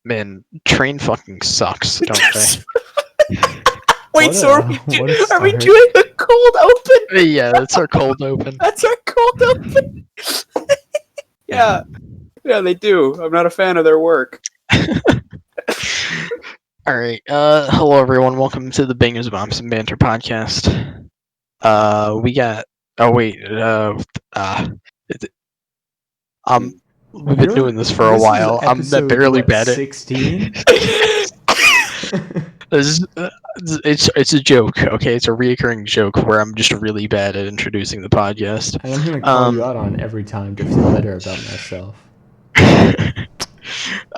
Man, train fucking sucks, don't they? Wait, so are we start. doing a cold open? Yeah, that's our cold open. That's our cold open. Yeah, they do. I'm not a fan of their work. Alright, hello everyone, welcome to the Bangers, Bops, and Banter podcast. We got... Oh wait, we've been doing this for a while. I'm barely bad at... 16? It's a joke, okay? It's a reoccurring joke where I'm just really bad at introducing the podcast. And I'm gonna call you out on every time to feel better about myself.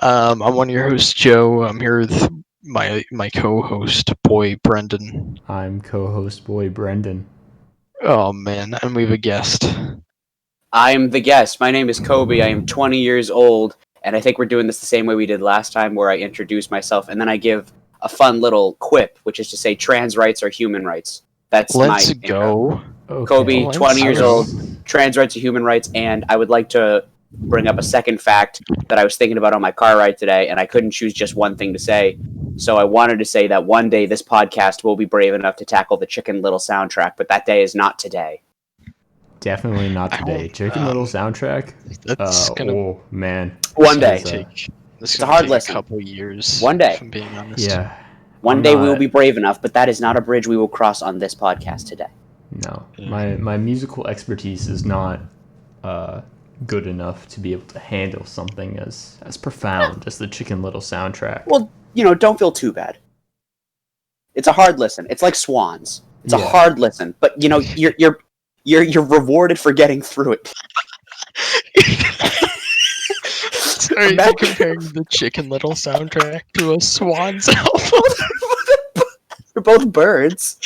I'm one of your hosts, Joe. I'm here with my co-host, boy Brendan. I'm co-host boy Brendan. Oh man, and we have a guest. I'm the guest. My name is Kobe. I am 20 years old, and I think we're doing this the same way we did last time, where I introduce myself and then I give a fun little quip, which is to say trans rights are human rights. That's Let's my go. Okay. Kobe, 20 years go. old, trans rights are human rights, and I would like to bring up a second fact that I was thinking about on my car ride today, and I couldn't choose just one thing to say. So I wanted to say that one day this podcast will be brave enough to tackle the Chicken Little soundtrack, but that day is not today. Definitely not today. Chicken Little soundtrack. That's gonna... Oh man. One day. It's a hard take lesson. A couple years. One day. If I'm being honest. Yeah. One day we will be brave enough, but that is not a bridge we will cross on this podcast today. No. My musical expertise is not good enough to be able to handle something as profound as the Chicken Little soundtrack. Well, don't feel too bad. It's a hard listen. It's like Swans. It's a hard listen, but you're rewarded for getting through it. Are you comparing the Chicken Little soundtrack to a Swans album? They're both birds.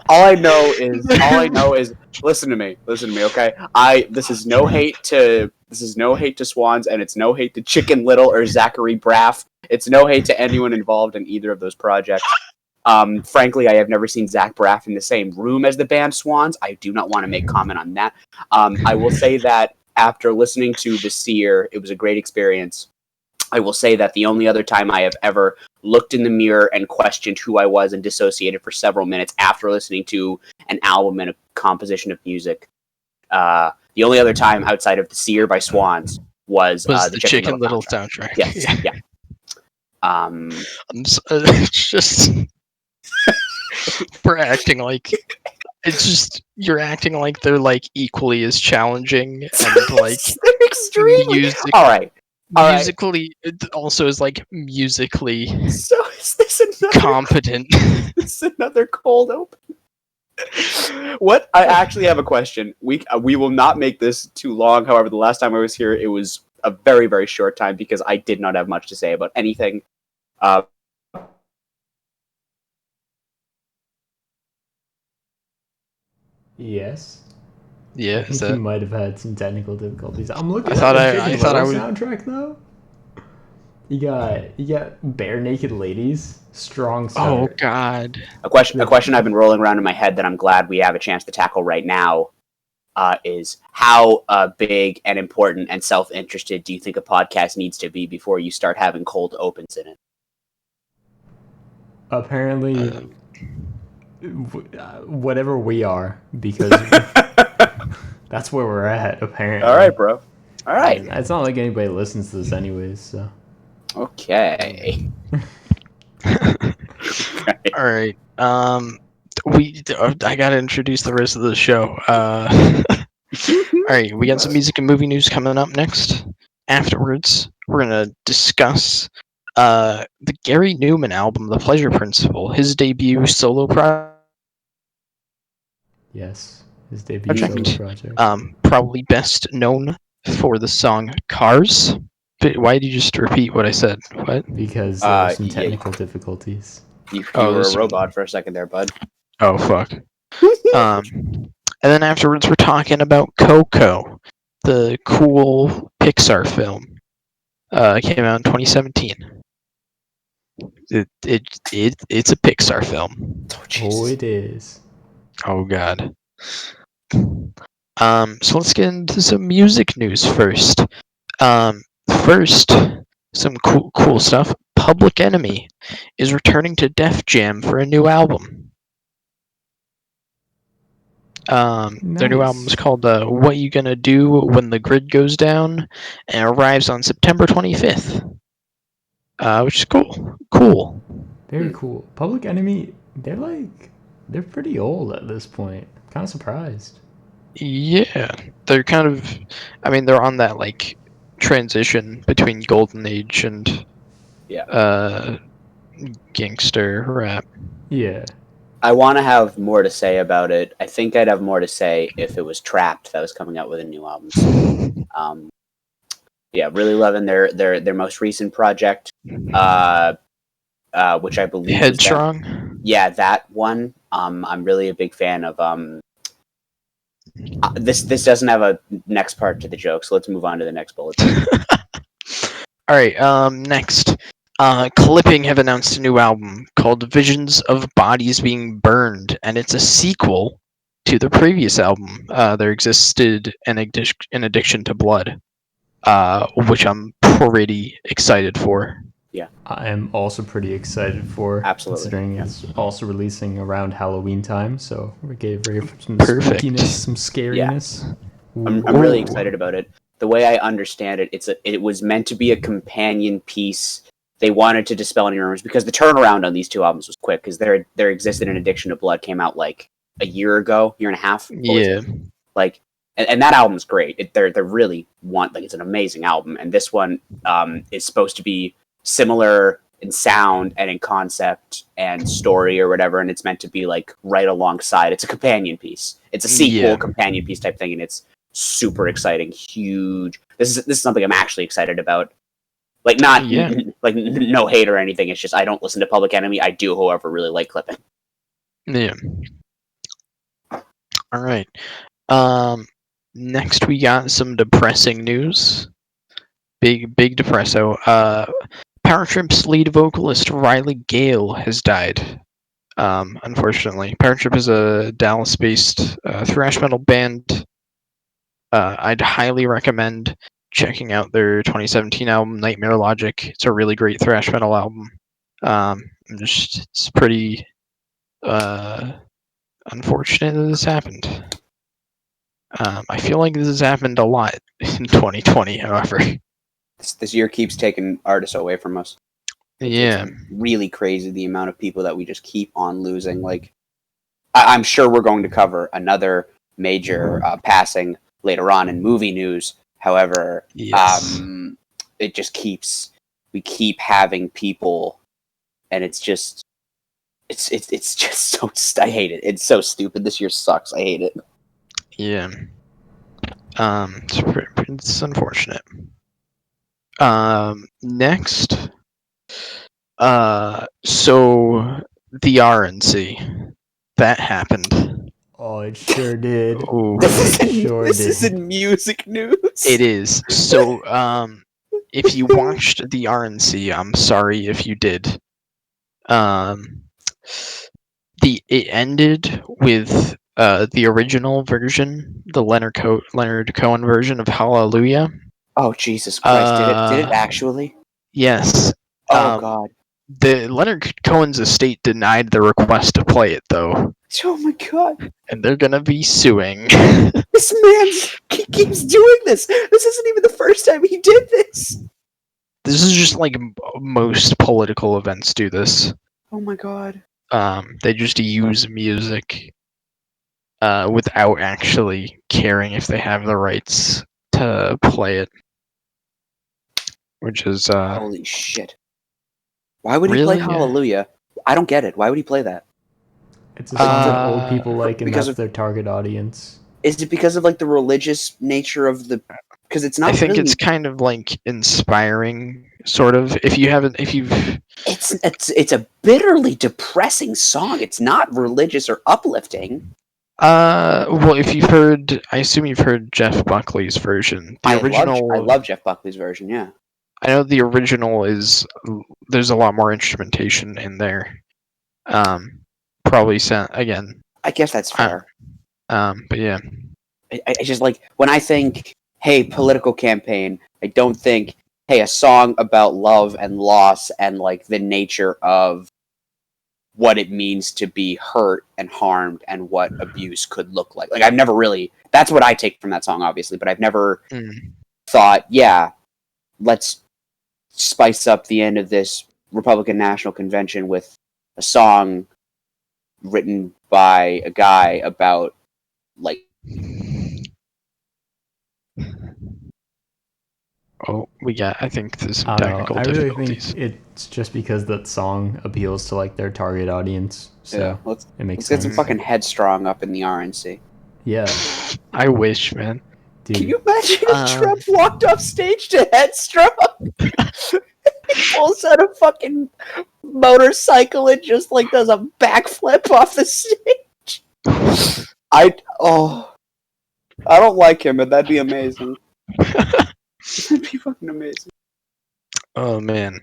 All I know is listen to me, okay? This is no hate to Swans, and it's no hate to Chicken Little or Zachary Braff. It's no hate to anyone involved in either of those projects. Frankly, I have never seen Zach Braff in the same room as the band Swans. I do not want to make comment on that. I will say that after listening to The Seer, it was a great experience. I will say that the only other time I have ever looked in the mirror and questioned who I was and dissociated for several minutes after listening to an album and a composition of music, the only other time outside of The Seer by Swans was the Chicken Little soundtrack. Yes, yeah. It's just we're acting like it's just you're acting like they're like equally as challenging and like they're extremely musically. It also is like musically. So is this another competent? This is another cold open. What? I actually have a question. We will not make this too long. However, the last time I was here, it was a very, very short time because I did not have much to say about anything. Yes. Yeah, I think you might have had some technical difficulties. I'm looking I thought at the I was soundtrack though. You got bare naked ladies, strong start. Oh God. A question I've been rolling around in my head that I'm glad we have a chance to tackle right now is how big and important and self-interested do you think a podcast needs to be before you start having cold opens in it? Apparently, whatever we are, because that's where we're at, apparently. All right, bro. All right. It's not like anybody listens to this anyways, so. Okay. All right. I gotta introduce the rest of the show. All right, we got some music and movie news coming up next. Afterwards, we're gonna discuss the Gary Numan album, The Pleasure Principle, his debut solo project. Yes, his debut solo project. Probably best known for the song Cars. Why did you just repeat what I said? What? Because there were some technical difficulties. You were a robot for a second there, bud. Oh, fuck. And then afterwards we're talking about Coco, the cool Pixar film. It came out in 2017. It's a Pixar film. Oh, it is. Oh God. So let's get into some music news first. First, some cool stuff. Public Enemy is returning to Def Jam for a new album. Their new album is Nice. called "What You Gonna Do When the Grid Goes Down," and arrives on September 25th. Which is cool. Cool. Very cool. Public Enemy, they're pretty old at this point. I'm kind of surprised. Yeah, they're kind of. I mean, they're on that like transition between Golden Age and gangster rap. Yeah. I want to have more to say about it. I think I'd have more to say if it was Trapped that was coming out with a new album. Yeah, really loving their most recent project, which I believe Headstrong. Yeah, that one. I'm really a big fan of. This doesn't have a next part to the joke, so let's move on to the next bullet. All right. Next, Clipping have announced a new album called "Visions of Bodies Being Burned," and it's a sequel to the previous album. There existed an addiction to blood, which I'm pretty excited for. Yeah, I am also pretty excited for. Absolutely. Considering it's also releasing around Halloween time, so we gave some Perfect. spookiness, some scariness. I'm really excited about it. The way I understand it, it was meant to be a companion piece. They wanted to dispel any rumors because the turnaround on these two albums was quick because there existed an Addiction to Blood came out like a year ago, year and a half. Yeah. Like, and that album's great. They're really it's an amazing album, and this one is supposed to be similar in sound and in concept and story or whatever, and it's meant to be like right alongside. It's a companion piece. It's a sequel companion piece type thing, and it's super exciting, huge. This is something I'm actually excited about. Like not like no hate or anything. It's just I don't listen to Public Enemy. I do, however, really like Clipping. Yeah. All right. Next we got some depressing news. Big depresso. Power Trip's lead vocalist Riley Gale has died. Unfortunately, Power Trip is a Dallas-based thrash metal band. I'd highly recommend checking out their 2017 album Nightmare Logic. It's a really great thrash metal album. It's pretty unfortunate that this happened. I feel like this has happened a lot in 2020, however. This year keeps taking artists away from us. It's really crazy the amount of people that we just keep on losing. Like, I'm sure we're going to cover another major passing later on in movie news. However, it just we keep having people, and it's just so, I hate it. It's so stupid. This year sucks. I hate it. Yeah. It's unfortunate. Next, so the RNC that happened. Oh, it sure did. Ooh. This isn't music news. It is. So, if you watched the RNC, I'm sorry if you did. It ended with the original version, the Leonard Cohen version of Hallelujah. Oh Jesus Christ! Did it actually? Yes. Oh God. The Leonard Cohen's estate denied the request to play it, though. Oh my God! And they're gonna be suing. This man keeps doing this. This isn't even the first time he did this. This is just like most political events do this. Oh my God. They just use music without actually caring if they have the rights to play it. Which is holy shit. Why would he play Hallelujah? I don't get it. Why would he play that? It's a song that old people like, and that's their target audience. Is it because of like the religious nature of the? Because it's not. I think it's kind of like inspiring, sort of. If you've. It's a bitterly depressing song. It's not religious or uplifting. Well, if you've heard, I assume you've heard Jeff Buckley's version. I love Jeff Buckley's version. Yeah. I know the original there's a lot more instrumentation in there. Probably again. I guess that's fair. But yeah. I just like when I think, hey, political campaign, I don't think, hey, a song about love and loss and like the nature of what it means to be hurt and harmed and what abuse could look like. Like I've never really, that's what I take from that song, obviously, but I've never thought, yeah, let's spice up the end of this Republican National Convention with a song written by a guy about like. Oh, I think there's some I don't know. technical I really difficulties. think it's just because that song appeals to like their target audience. So Yeah, let's makes get some sense. fucking Headstrong up in the RNC. Yeah, I wish, man. dude. Can you imagine if Trump walked off stage to Headstrong? He pulls out a fucking motorcycle and just like does a backflip off the stage. I don't like him, but that'd be amazing. That'd be fucking amazing. Oh man.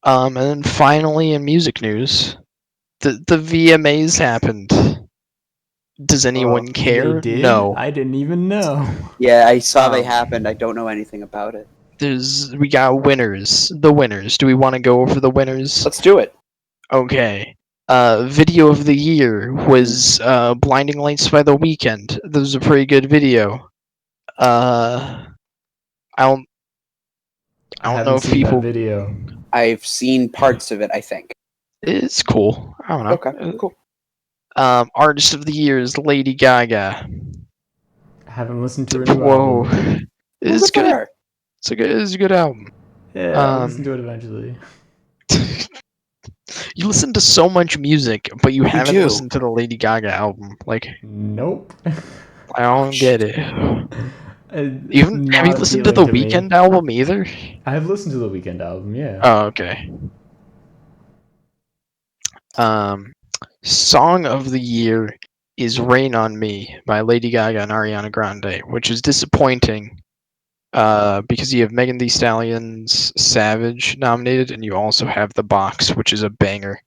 And then finally in music news, the VMAs happened. Does anyone care? They did? No. I didn't even know. Yeah, I saw they happened. I don't know anything about it. We got winners. The winners. Do we want to go over the winners? Let's do it. Okay. Video of the year was Blinding Lights by The Weeknd. That was a pretty good video. I don't know if seen people. that video. I've seen parts of it, I think. It's cool. I don't know. Okay, cool. Artist of the year is Lady Gaga. I haven't listened to her new Whoa, album. it's good. It's a good album. Yeah, I'll listen to it eventually. You listen to so much music, but you haven't do. listened to the Lady Gaga album. Like, Nope. I don't get it. Have you listened to the Weeknd album either? I have listened to the Weeknd album, yeah. Oh, okay. Song of the year is Rain on Me by Lady Gaga and Ariana Grande, which is disappointing because you have Megan Thee Stallion's Savage nominated, and you also have The Box, which is a banger.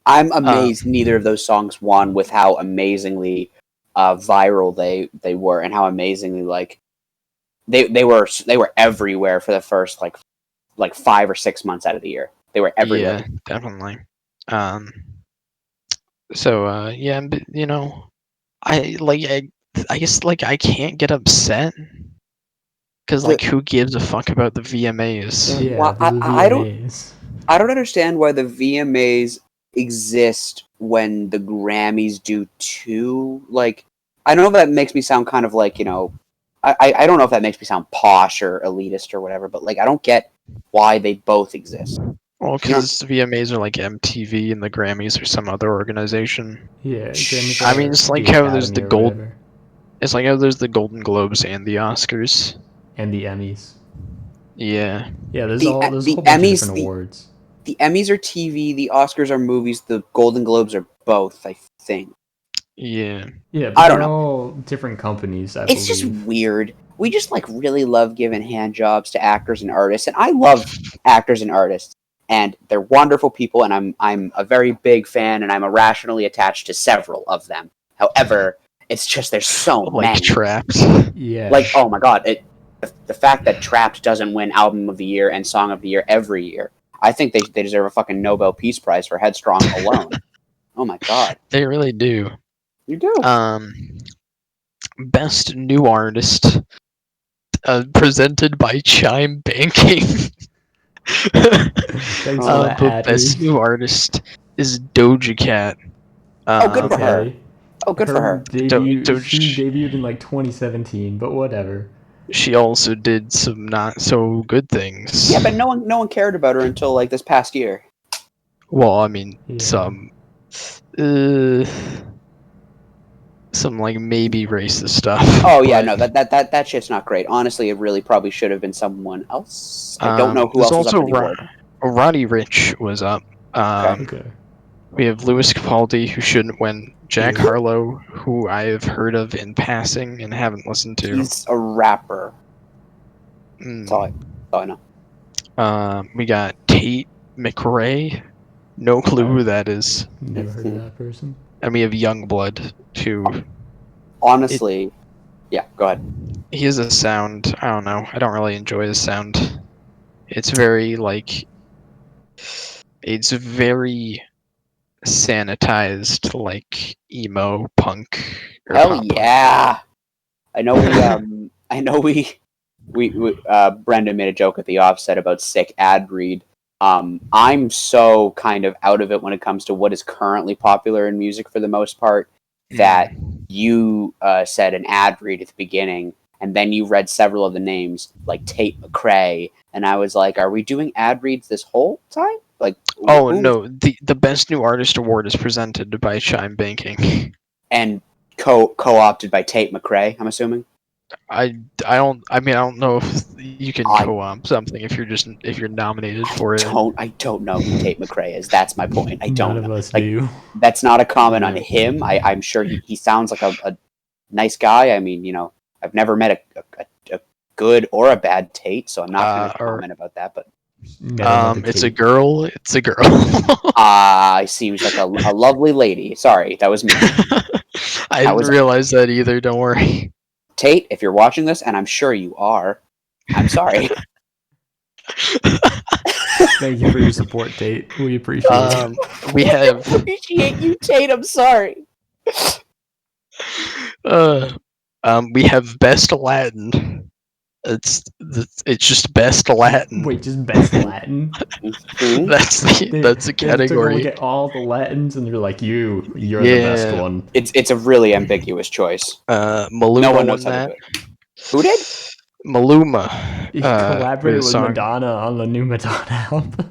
I'm amazed neither of those songs won with how amazingly viral they were and how amazingly like they were everywhere for the first like 5 or 6 months out of the year. They were everywhere. Yeah, definitely. So yeah, but, you know, I guess like I can't get upset because like who gives a fuck about the VMAs? Yeah, Well, the VMAs. I don't understand why the VMAs exist when the Grammys do too. Like, I don't know if that makes me sound kind of like, you know, I don't know if that makes me sound posh or elitist or whatever, but like I don't get why they both exist. Well, because the VMAs are like MTV and the Grammys are some other organization. Yeah, I mean, it's like how there's the gold. It's like how there's the Golden Globes and the Oscars and the Emmys. Yeah. Yeah, there's a whole bunch of different awards. The Emmys are TV, the Oscars are movies, the Golden Globes are both, I think. Yeah. Yeah, but I don't they're know. all different companies, I It's believe. just weird. We just like really love giving hand jobs to actors and artists, and I love actors and artists, and they're wonderful people, and I'm a very big fan, and I'm irrationally attached to several of them. However, it's just there's so many. Like Trapped. Yeah. Like, oh my god, the fact that Trapped doesn't win Album of the Year and Song of the Year every year, I think they deserve a fucking Nobel Peace Prize for Headstrong alone. Oh my god. They really do. You do. Best New Artist, presented by Chime Banking. Thanks for that, but Best New Artist is Doja Cat. Good for her. Oh, good for her. She debuted in like 2017, but whatever. She also did some not so good things. Yeah, but no one cared about her until like this past year. Well, I mean, Yeah. some like maybe racist stuff. Oh yeah, no, that shit's not great. Honestly, it really probably should have been someone else. I don't know who else was up in the award. Roddy Ricch was up. Okay. We have Louis Capaldi, who shouldn't win. Jack Harlow, who I have heard of in passing and haven't listened to. He's a rapper. That's all I know. We got Tate McRae. No clue who that is. Never heard of that person. And we have Youngblood, who... Honestly, yeah, go ahead. he has a sound. I don't know. I don't really enjoy his sound. It's very it's very sanitized, like emo punk or Hell pop punk. yeah! I know Brendan made a joke at the offset about sick ad read. I'm so kind of out of it when it comes to what is currently popular in music for the most part that you said an ad read at the beginning, and then you read several of the names like Tate McRae, and I was like, are we doing ad reads this whole time? Like, Oh who- no, the best new artist award is presented by Chime Banking. and co-opted by Tate McRae, I'm assuming. I don't know if you can I- co-op something if you're nominated for it. I don't know who Tate McRae is. That's my point. I don't None know. of us Like, do. that's not a comment on Yeah. him. I'm sure he sounds like a nice guy. I mean, I've never met a good or a bad Tate, so I'm not going to Or- comment about that. But Never met the It's a Tate. girl. It's a girl. seems like a lovely lady. Sorry, that was me. I didn't realize that either. Don't worry. Tate, if you're watching this, and I'm sure you are, I'm sorry. Thank you for your support, Tate. We appreciate it. We have appreciate you, Tate. I'm sorry. we have best Latin. It's just best Latin. Wait, just best Latin? That's the They took a category. look at all the Latins, and they're like, you're the best Yeah. one. It's a really ambiguous choice. Maluma No one won knows how to that. do it. Who did? Maluma. He with collaborated a with song. Madonna on the new Madonna album. Wow.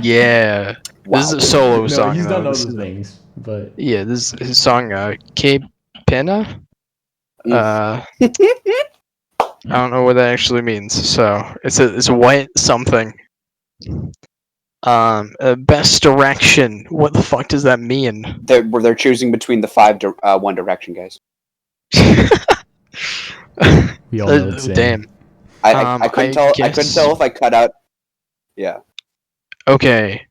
Yeah. This is a solo No, song. he's done though. other This is- things, but Yeah, this is his song, Que Pena. I don't know what that actually means. So it's a white something. Best direction. What the fuck does that mean? They're choosing between the One Direction guys. we all know it's Zayn. Damn. I couldn't tell. I couldn't tell if I cut out. Yeah. Okay.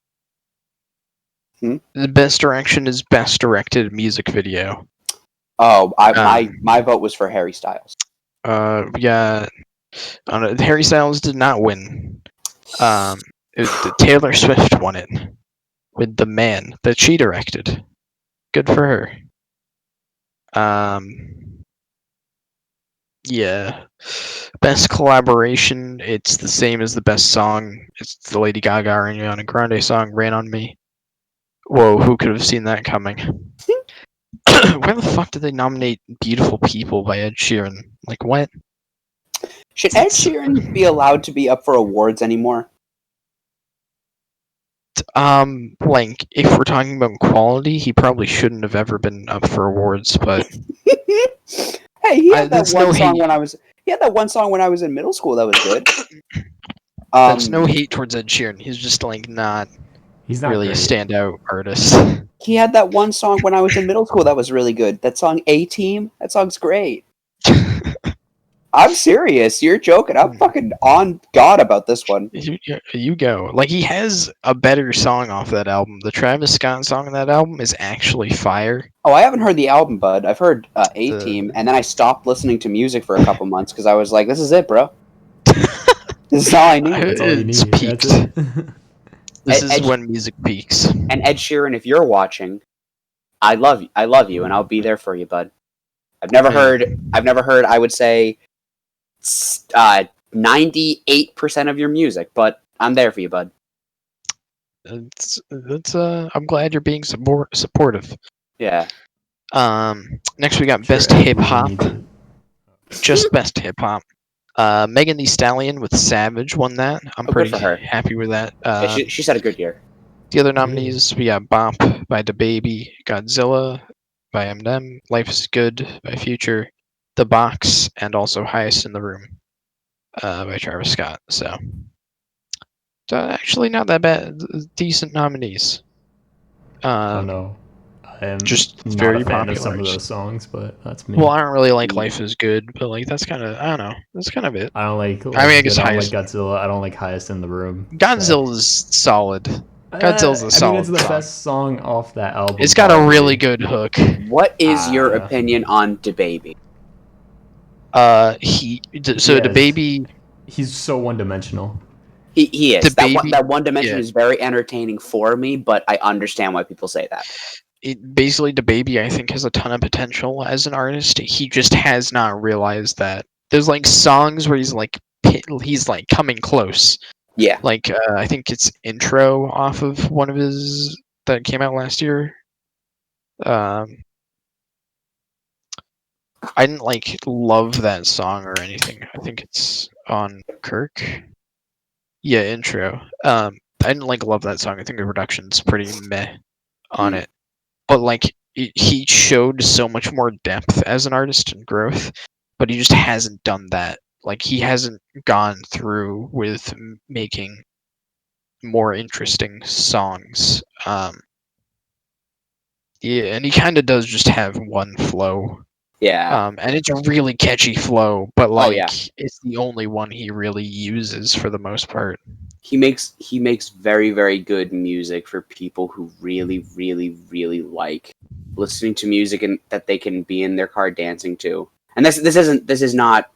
Hmm? The best direction is best directed music video. Oh, my vote was for Harry Styles. We got. I don't know, Harry Styles did not win. Taylor Swift won it with The Man that she directed. Good for her. Yeah. Best collaboration, it's the same as the best song. It's the Lady Gaga and Ariana Grande song, Rain on Me. Whoa, who could have seen that coming? Where the fuck did they nominate Beautiful People by Ed Sheeran? Like, what? Should Ed Sheeran be allowed to be up for awards anymore? Like, if we're talking about quality, he probably shouldn't have ever been up for awards, but Hey, he had that there's one no song hate. when I was. He had that one song when I was in middle school that was good. There's no hate towards Ed Sheeran. He's just, like, not He's not really great. a standout artist. He had that one song when I was in middle school that was really good. That song A-Team. That song's great. I'm serious. You're joking. I'm fucking on God about this one. You go. Like, he has a better song off that album. The Travis Scott song on that album is actually fire. Oh, I haven't heard the album, bud. I've heard A-Team, and then I stopped listening to music for a couple months because I was like, "This is it, bro. This is all I need." That's all you need. It's peaked. That's it. This Ed- is when music peaks. And Ed Sheeran, if you're watching, I love you, and I'll be there for you, bud. I've never heard. I would say 98% of your music, but I'm there for you, bud. I'm glad you're being supportive. Yeah. Next we got Sure, best hip everyone hop. needs it. Just best hip hop. Megan Thee Stallion with Savage won that. I'm Oh, good pretty for her. happy with that. Yeah, she's had a good year. The other nominees, we got Bop by DaBaby, Godzilla by Eminem, Life is Good by Future, The Box, and also Highest in the Room by Travis Scott. So actually not that bad. Decent nominees. I don't know. I am just not very a fan of popular. some of those songs, but that's me. Well, I don't really like Life is Good, but like that's kind of, I don't know. That's kind of it. I don't like. I guess I don't Highest. like Godzilla. I don't like Highest in the Room. Godzilla's solid. Godzilla's a I solid mean, it's the song. best song off that album. It's got a probably. really good hook. What is your Ah. opinion on DaBaby? The baby. He's so one-dimensional. He is. DaBaby, That one dimension yeah. is very entertaining for me, but I understand why people say that. Basically, DaBaby, I think, has a ton of potential as an artist. He just has not realized that. There's like songs where he's like coming close. Yeah. Like I think it's Intro off of one of his that came out last year. I didn't like love that song or anything. I think it's on Kirk. Yeah, Intro. I didn't like love that song. I think the production's pretty meh on it. But like he showed so much more depth as an artist and growth, but he just hasn't done that. Like he hasn't gone through with making more interesting songs. Yeah, and he kind of does just have one flow. Yeah. And it's a really catchy flow, but Oh, yeah. it's the only one he really uses for the most part. He makes very, very good music for people who really, really, really like listening to music and that they can be in their car dancing to. And this is not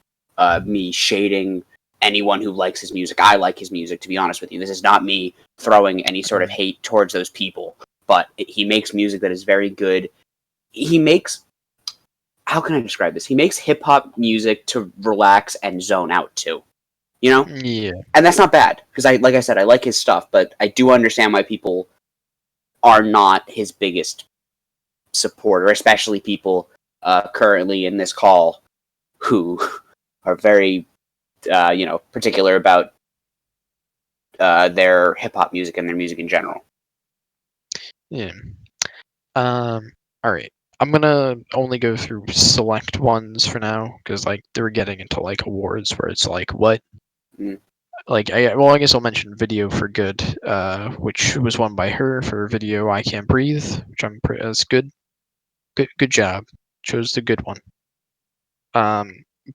me shading anyone who likes his music. I like his music, to be honest with you. This is not me throwing any sort of hate towards those people. But he makes music that is very good. He makes, how can I describe this? He makes hip hop music to relax and zone out to, you know? Yeah. And that's not bad because like I said, I like his stuff, but I do understand why people are not his biggest supporter, especially people currently in this call who are very, particular about their hip hop music and their music in general. Yeah. All right. I'm gonna only go through select ones for now because like they're getting into like awards where it's like what. Like I guess I'll mention Video for Good, which was won by her for video I Can't Breathe, which that's good. Good job. Chose the good one.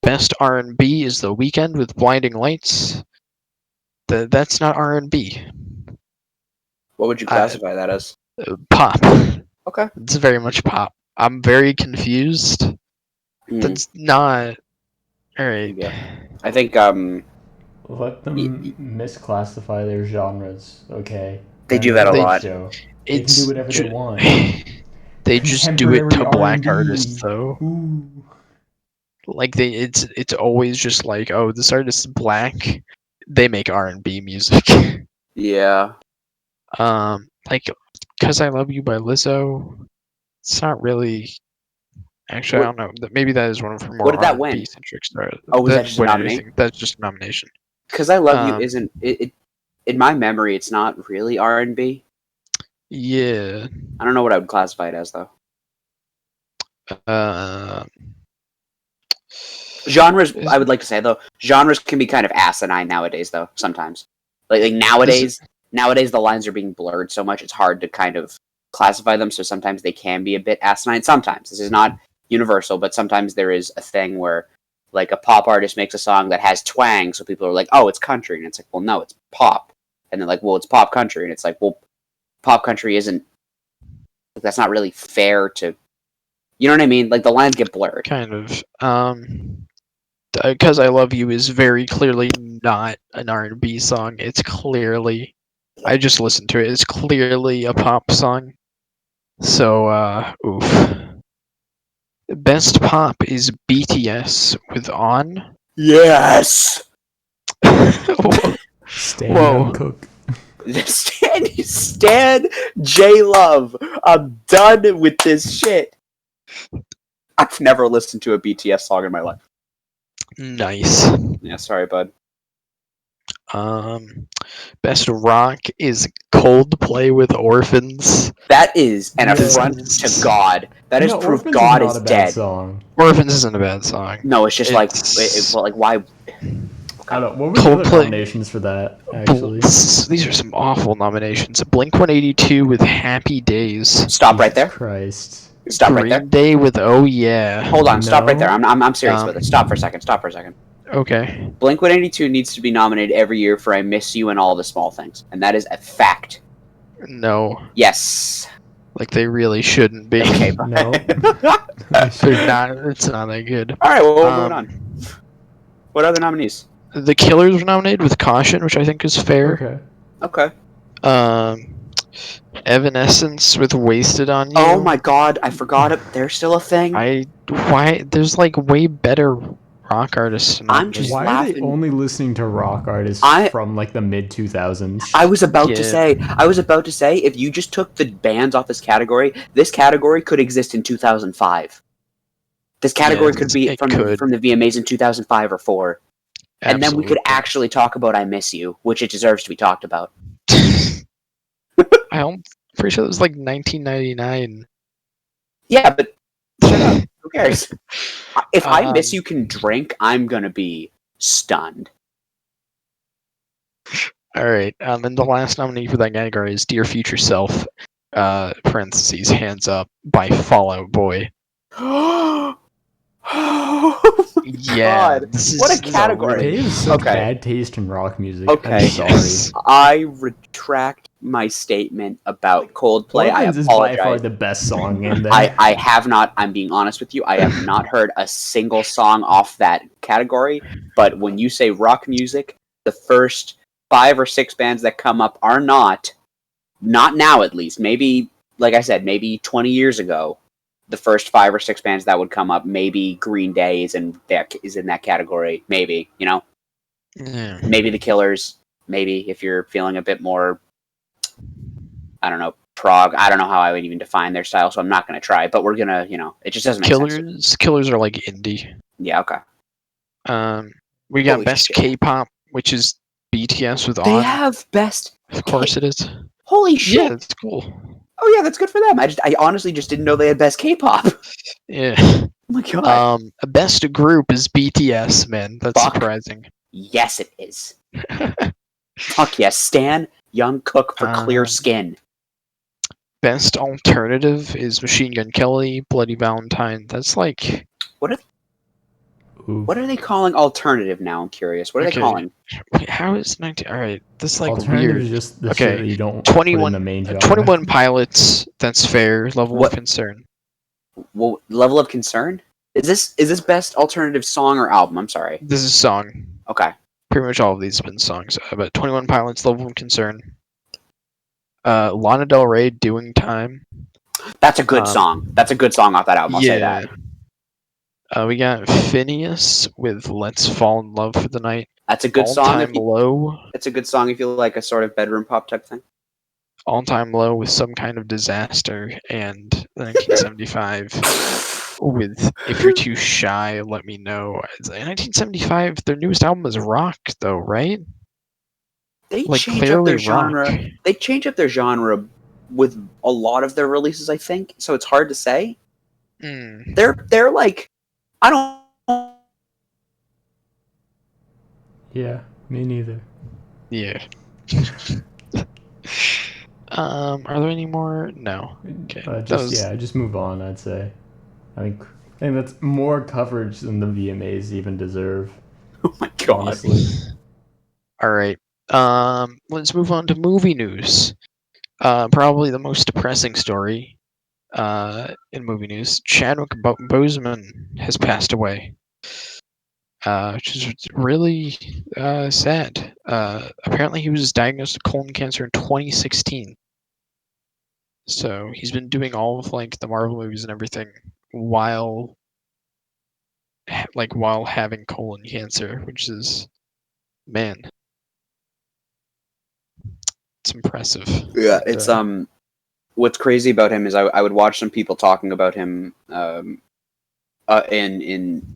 Best R&B is The Weeknd with Blinding Lights. That's not R&B. What would you classify that as? Pop. Okay. It's very much pop. I'm very confused. That's not. Alright. I think Let them misclassify their genres, okay? They do that a lot. Show. They can do whatever they want. They just do it to black R&B. artists, though. Ooh. Like it's always just like, oh, this artist is black. They make R&B music. Yeah. Like, "Cause I Love You" by Lizzo. It's not really. Actually, I don't know. Maybe that is one of her more What did that R&B win? centric stars. Oh, was that just a nomination? That's just a nomination. "Cause I Love You" isn't it? In my memory, it's not really R&B. Yeah. I don't know what I would classify it as though. Genres, I would like to say though, genres can be kind of asinine nowadays though. Sometimes, like nowadays the lines are being blurred so much it's hard to kind of classify them. So sometimes they can be a bit asinine. Sometimes this is not universal, but sometimes there is a thing where like a pop artist makes a song that has twang, so people are like, "Oh, it's country," and it's like, "Well, no, it's pop," and they're like, "Well, it's pop country," and it's like, "Well, pop country isn't." That's not really fair to. You know what I mean? Like the lines get blurred. Kind of. "Cause I Love You" is very clearly not an R&B song. It's clearly, I just listened to it. It's clearly a pop song. So, oof. Best pop is BTS with On. Yes. Whoa. Cook. Stan J Love. I'm done with this shit. I've never listened to a BTS song in my life. Nice. Yeah, sorry, bud. Best rock is Coldplay with Orphans. That is an affront to God. That is proof Orphans God is is not a dead. bad song. Orphans isn't a bad song. No, it's just like why? I don't know. What were the other nominations for that? Actually, these are some awful nominations. Blink-182 with Happy Days. Stop right there. Christ. Stop right there. Green Day with Oh Yeah. Hold on. Stop right there. I'm serious with it. Stop for a second. Okay. Blink-182 needs to be nominated every year for I Miss You and All the Small Things, and that is a fact. No. Yes. Like they really shouldn't be. Okay, No. They're not. It's not that good. All right, well, we'll move on. What other nominees? The Killers were nominated with Caution, which I think is fair. Okay. Okay. Evanescence with Wasted on You. Oh my god, I forgot it. They're still a thing. There's like way better rock artists. I'm just Why are laughing. they only listening to rock artists from like the mid 2000s? I was about to say, if you just took the bands off this category could exist in 2005. This category could be from the VMAs in 2005 or 4. And then we could actually talk about I Miss You, which it deserves to be talked about. I'm pretty sure it was like 1999. Yeah, but shut up. Who cares? If I Miss You can drink, I'm gonna be stunned. All right. And the last nominee for that category is Dear Future Self. Parentheses Hands Up by Fall Out Boy. Oh my Yeah, god. What a category. They have such bad taste in rock music. Okay. I'm sorry. I retract my statement about Coldplay. I apologize. Is by far the best song in there. I have not, I'm being honest with you, I have not heard a single song off that category, but when you say rock music, the first 5 or 6 bands that come up are not now at least, maybe, like I said, maybe 20 years ago, the first 5 or 6 bands that would come up, maybe Green Day is in that category, maybe, you know? Yeah. Maybe the Killers, maybe if you're feeling a bit more, I don't know, prog. I don't know how I would even define their style, so I'm not going to try, but we're going to, you know, it just doesn't make sense. Killers are like indie. Yeah, okay. We got Holy Best shit. K-pop, which is BTS with On. They have best. Of course it is. Holy shit. Yeah, it's cool. Oh yeah, that's good for them. I honestly just didn't know they had best K-pop. Yeah. Oh my god. Best group is BTS, man. That's surprising. Yes, it is. Fuck yes, Stan Jungkook for Clear Skin. Best alternative is Machine Gun Kelly, Bloody Valentine. That's like... What are they calling alternative now? I'm curious. What are they calling? Wait, how is 19... Alright, this is like alternative weird. Is just the shit that you don't 21, put in the main genre. 21 Pilots, that's fair. Level of concern. Well, level of concern? Is this best alternative song or album? I'm sorry. This is song. Okay. Pretty much all of these have been songs. But 21 Pilots, Level of Concern. Lana Del Rey, Doing Time. That's a good song. That's a good song off that album, I'll say that. We got Phineas with Let's Fall in Love for the Night. That's a good song. All Time Low. It's a good song if you like a sort of bedroom pop type thing. All Time Low with Some Kind of Disaster. And 1975 with If You're Too Shy, Let Me Know. 1975, their newest album is rock, though, right? They change up their genre. They change up their genre with a lot of their releases, I think. So it's hard to say. They're like, I don't. Yeah, me neither. Yeah. Are there any more? No. Okay. Just move on. I'd say. I think that's more coverage than the VMAs even deserve. Oh my god. Honestly. All right. Let's move on to movie news. Probably the most depressing story in movie news. Chadwick Boseman has passed away, which is really sad. Apparently, he was diagnosed with colon cancer in 2016. So he's been doing all of like the Marvel movies and everything while having colon cancer, which is, man, it's impressive. Yeah, it's what's crazy about him is I would watch some people talking about him in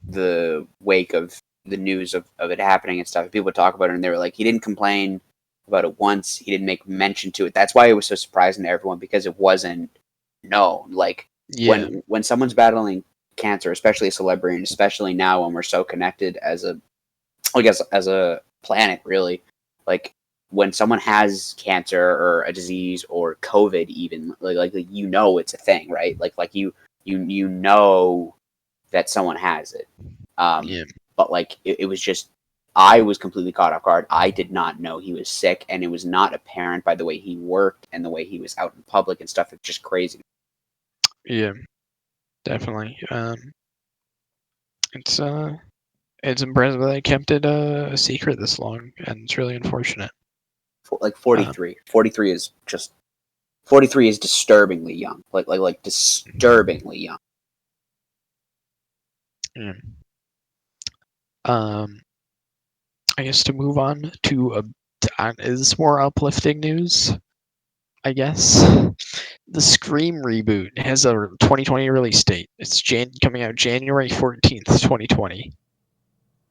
the wake of the news of it happening and stuff. People would talk about it and they were like, he didn't complain about it once, he didn't make mention to it. That's why it was so surprising to everyone, because it wasn't known. Like when someone's battling cancer, especially a celebrity, and especially now when we're so connected as a planet, really, like when someone has cancer or a disease or COVID, even like you know it's a thing, right? Like you know that someone has it. But like it was just I was completely caught off guard. I did not know he was sick, and it was not apparent by the way he worked and the way he was out in public and stuff. It's just crazy. Yeah, definitely. It's impressive that they kept it a secret this long, and it's really unfortunate. Like 43. 43 is just 43 is disturbingly young. Like disturbingly young. Yeah. I guess to move on to is more uplifting news. I guess the Scream reboot has a 2020 release date. It's coming out January 14th, 2020.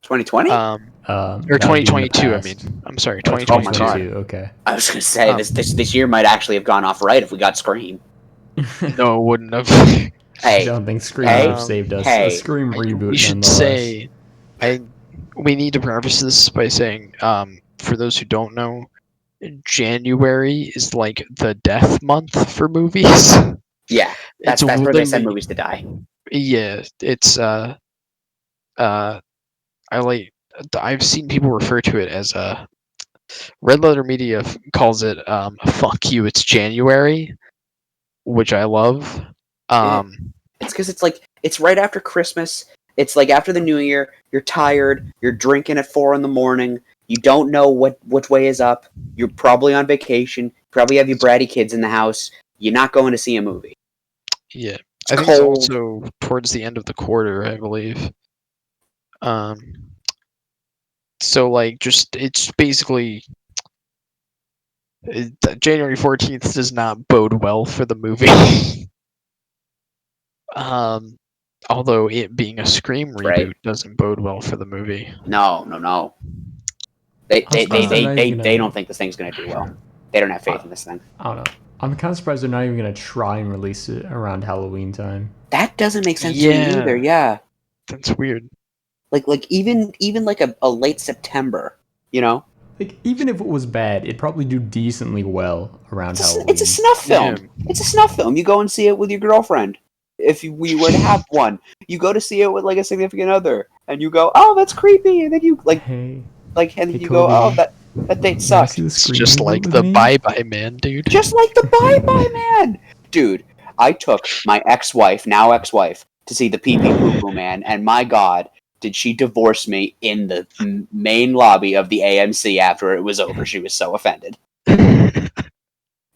2020? Or That would be in the 2022. I past. mean, I'm sorry, Oh, 2022. 2022, okay. I was gonna say this year might actually have gone off right if we got Scream. No, it wouldn't have. I Hey, don't think Scream hey, would have saved us. hey. A Scream reboot, We should nonetheless. say, we need to preface this by saying, for those who don't know, January is like the death month for movies. Yeah, that's where they send movies to die. Yeah, it's I've seen people refer to it as Red Letter Media calls it fuck you, it's January, which I love. It's because it's right after Christmas. It's like after the New Year. You're tired. You're drinking at 4 a.m. You don't know which way is up. You're probably on vacation. Probably have your bratty kids in the house. You're not going to see a movie. Yeah, It's I think cold. it's also towards the end of the quarter, I believe. So like, just it's basically January 14th does not bode well for the movie. Although it being a Scream reboot Right. doesn't bode well for the movie. No. They don't think this thing's gonna do well. They don't have faith in this thing. I don't know. I'm kind of surprised they're not even going to try and release it around Halloween time. That doesn't make sense to me either. Yeah, That's weird. like even like a late September. You know, Like, even if it was bad, it'd probably do decently well around Halloween. it's a snuff film. Yeah. It's a snuff film. You go and see it with your girlfriend. If we were to have one, you go to see it with like a significant other, and you go, "Oh, that's creepy," and then you Hey, and Hey, you go, Cody. "Oh, that date you sucks." see the It's Scream just reboot like with the me? Bye Bye Man, dude. Just like the Bye Bye Man, dude. I took my now ex-wife, to see the Pee Pee Poo Poo Man, and my God, did she divorce me in the main lobby of the AMC after it was over? She was so offended.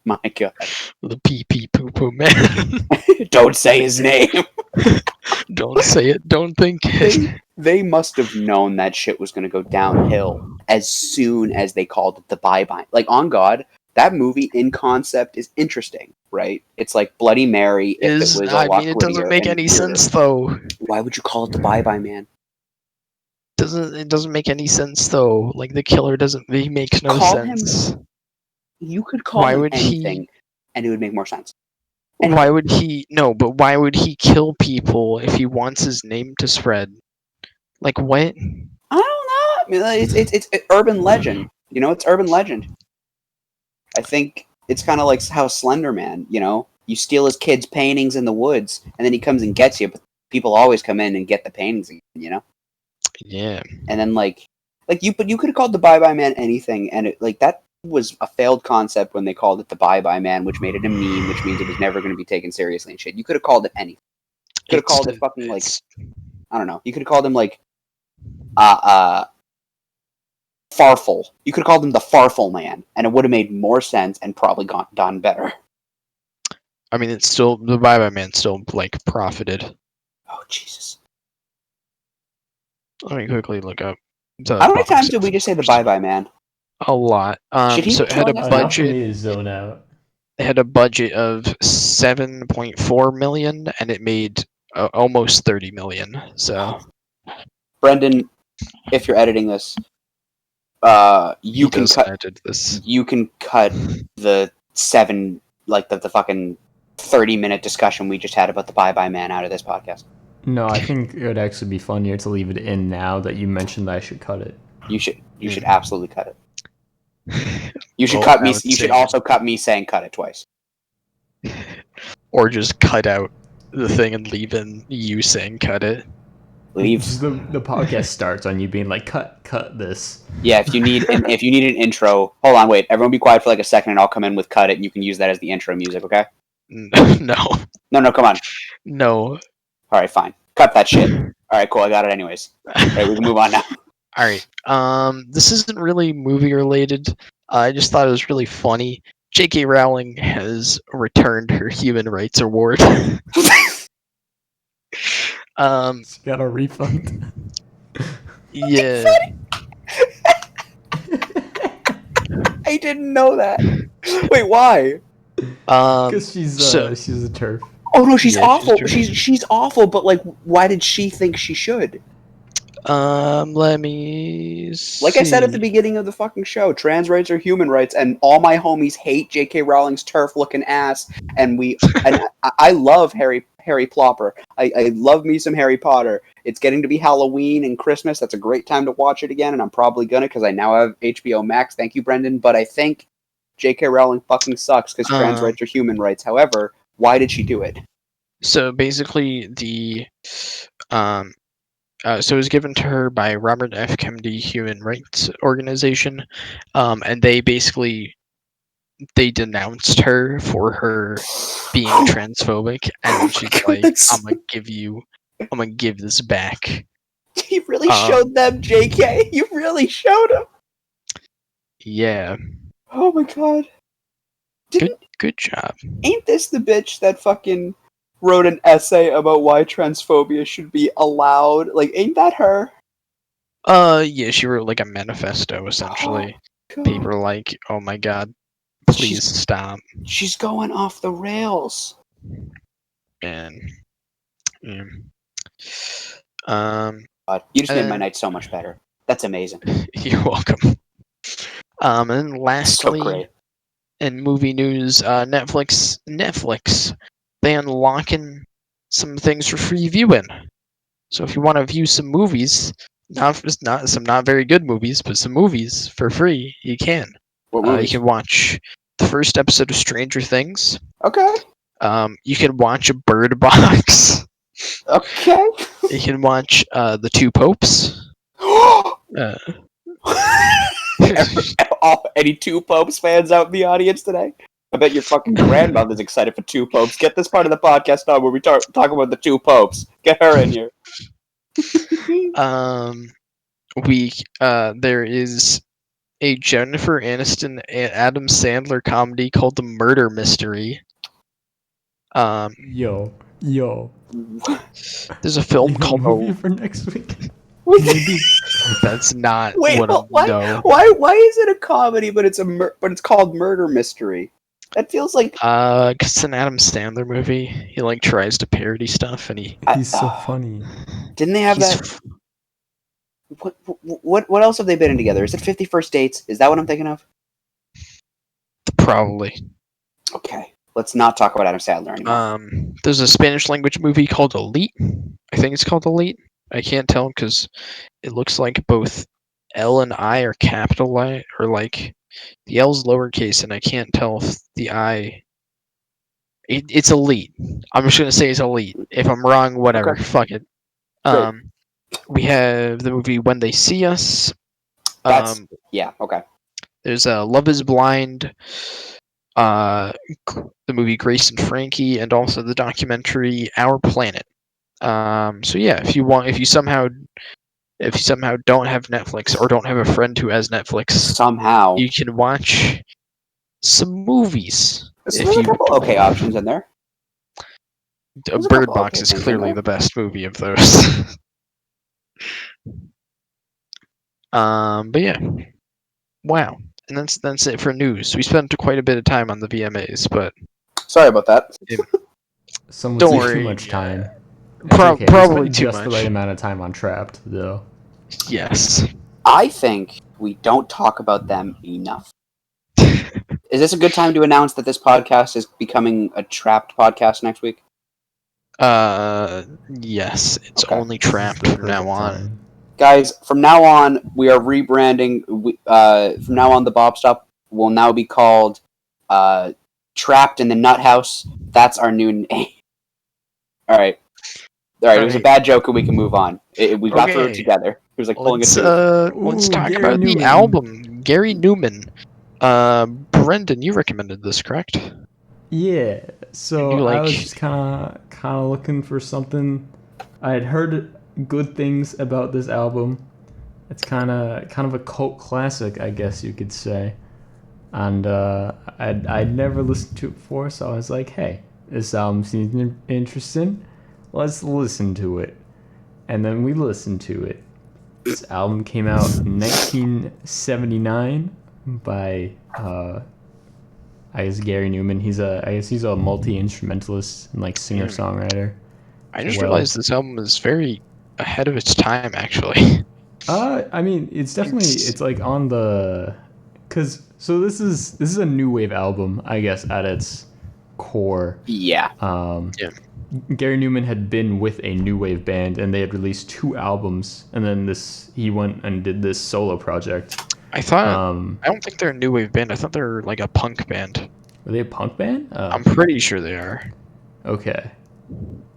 My God, The Pee Pee Poo Poo Man. don't say his name. Don't say it. Don't think it. They must have known that shit was going to go downhill as soon as they called it the Bye Bye. Like, on God, that movie in concept is interesting, right? It's like Bloody Mary if it was a lot it doesn't grittier make and any weirder. sense though. Why would you call it the Bye Bye Man? It doesn't make any sense though. Like the killer doesn't. He makes no Call him- sense. You could call Why him would he- anything, and it would make more sense. Why would he? No, but why would he kill people if he wants his name to spread? Like what? I don't know. I mean, it's urban legend. You know, it's urban legend. I think it's kind of like how Slender Man. You know, you steal his kid's paintings in the woods, and then he comes and gets you. But people always come in and get the paintings again. You know. Yeah. And then like you could have called the Bye Bye Man anything, and that was a failed concept when they called it the Bye Bye Man, which made it a meme, which means it was never going to be taken seriously and shit. You could have called it anything. You could have called it fucking like, I don't know. You could have called him like Farfel. You could have called him the Farfel Man, and it would have made more sense and probably done better. I mean, it's still the Bye Bye Man still like profited. Oh Jesus! Let me quickly look up. How many times did we just say the Bye Bye Man? A lot. Should he So be it had a killing us? Enough for budget. me to zone out. It had a budget of 7.4 million, and it made almost 30 million. So Brendan, if you're editing this, you can cut. Edited this. You can cut the the fucking 30-minute discussion we just had about the Bye Bye Man out of this podcast. No, I think it would actually be funnier to leave it in now that you mentioned that I should cut it. You should absolutely cut it. You should Well, cut I me. would You should say- also cut me saying cut it twice. Or just cut out the thing and leave in you saying cut it. Leave. The podcast starts on you being like, cut this. Yeah, if you need an intro, hold on, wait. Everyone be quiet for like a second, and I'll come in with cut it, and you can use that as the intro music, okay? No. No, come on. No. All right, fine. Cut that shit. All right, cool. I got it anyways. All right, we can move on now. All right. This isn't really movie related. I just thought it was really funny. J.K. Rowling has returned her Human Rights Award. She got a refund. Yeah. I didn't know that. Wait, why? Because she's a turf. Oh no, she's awful. She's She's awful. But like, why did she think she should? Let me see. Like I said at the beginning of the fucking show, trans rights are human rights, and all my homies hate J.K. Rowling's turf-looking ass. And I love Harry Plopper. I love me some Harry Potter. It's getting to be Halloween and Christmas. That's a great time to watch it again, and I'm probably gonna because I now have HBO Max. Thank you, Brendan. But I think J.K. Rowling fucking sucks because trans rights are human rights. However, why did she do it? So basically, so it was given to her by Robert F. Kennedy Human Rights Organization, and they denounced her for her being transphobic, and she's like, "I'm gonna give this back." You really showed them, JK. You really showed them. Yeah. Oh my god. Good job. Ain't this the bitch that fucking wrote an essay about why transphobia should be allowed? Like, ain't that her? Yeah, she wrote like a manifesto essentially. God. People are like, "Oh my god, please stop." She's going off the rails. And yeah. God, you just made my night so much better. That's amazing. You're welcome. And then lastly, So great. in movie news, Netflix, they unlocking some things for free viewing. So if you want to view some movies, not very good movies, but some movies for free, you can. What You movies? can watch the first episode of Stranger Things. Okay. You can watch Bird Box. Okay. You can watch The Two Popes. Any Two Popes fans out in the audience today? I bet your fucking grandmother's excited for Two Popes. Get this part of the podcast on where we talk about the Two Popes. Get her in here. There is a Jennifer Aniston and Adam Sandler comedy called The Murder Mystery. Yo. There's a film called movie for next week. That's not Wait, what why? No. Why is it a comedy but it's called Murder Mystery? That feels like 'cause it's an Adam Sandler movie. He like tries to parody stuff, and he's so funny. Didn't they have that? What else have they been in together? Is it 50 First Dates? Is that what I'm thinking of? Probably. Okay, let's not talk about Adam Sandler anymore. There's a Spanish language movie called Elite. I think it's called Elite. I can't tell because it looks like both L and I are capital I, or like the L's lowercase, and I can't tell if the I. It's Elite. I'm just gonna say it's Elite. If I'm wrong, whatever. Okay. Fuck it. We have the movie When They See Us. Yeah. Okay. There's Love Is Blind. The movie Grace and Frankie, and also the documentary Our Planet. So yeah, if you somehow don't have Netflix or don't have a friend who has Netflix, Somehow you can watch some movies. There's a couple okay options in there. Bird Box is clearly the best movie of those. But yeah, wow, and that's it for news. We spent quite a bit of time on the VMAs, but sorry about that. Some would Don't say worry. too much time. Probably too just much. the right amount of time on Trapped, though. Yes. I think we don't talk about them enough. Is this a good time to announce that this podcast is becoming a Trapped podcast next week? Yes. It's Okay. only Trapped from now on. Guys, from now on, we are rebranding. From now on, the Bop Stop will now be called Trapped in the Nut House. That's our new name. All right. All right, it was a bad joke, and we can move on. We got through it together. It was like pulling a tooth. Let's Ooh, talk Gary about the Numan. album. Gary Numan. Brendan, you recommended this, correct? Yeah. So You I like- was just kind of looking for something. I had heard good things about this album. It's kind of a cult classic, I guess you could say. And I'd never listened to it before, so I was like, hey, this album seems interesting. Let's listen to it. And then we listened to it. This album came out in 1979 by I guess Gary Numan. I guess he's a multi-instrumentalist and like singer-songwriter. I just realized this album is very ahead of its time, actually. I mean, it's definitely it's like on the, so this is a new wave album, I guess, at its core. Yeah. Yeah. Gary Numan had been with a new wave band, and they had released 2 albums, and then he went and did this solo project. I thought I don't think they're a new wave band. I thought they're like a punk band. Were they a punk band? I'm pretty sure they are. Okay.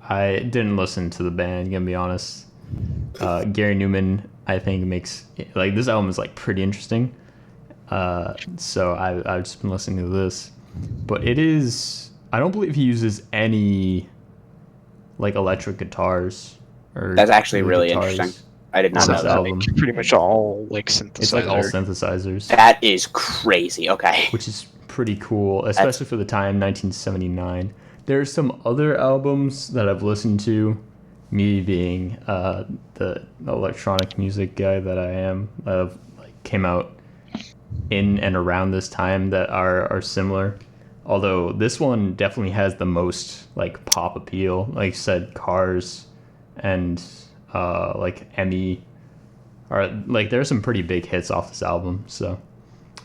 I didn't listen to the band, gonna be honest. Gary Numan, I think, makes like this album is like pretty interesting. So I've just been listening to this, but it is. I don't believe he uses any like electric guitars. Or That's actually really really guitars. interesting. I did not on know this that. album. Pretty much all like synthesizer. It's like all synthesizers, That is crazy. Okay. which is pretty cool, especially for the time, 1979. There's some other albums that I've listened to, me being the electronic music guy that I am, like came out in and around this time that are similar. Although this one definitely has the most like pop appeal, like you said, Cars and like Emmy, are like there's some pretty big hits off this album. So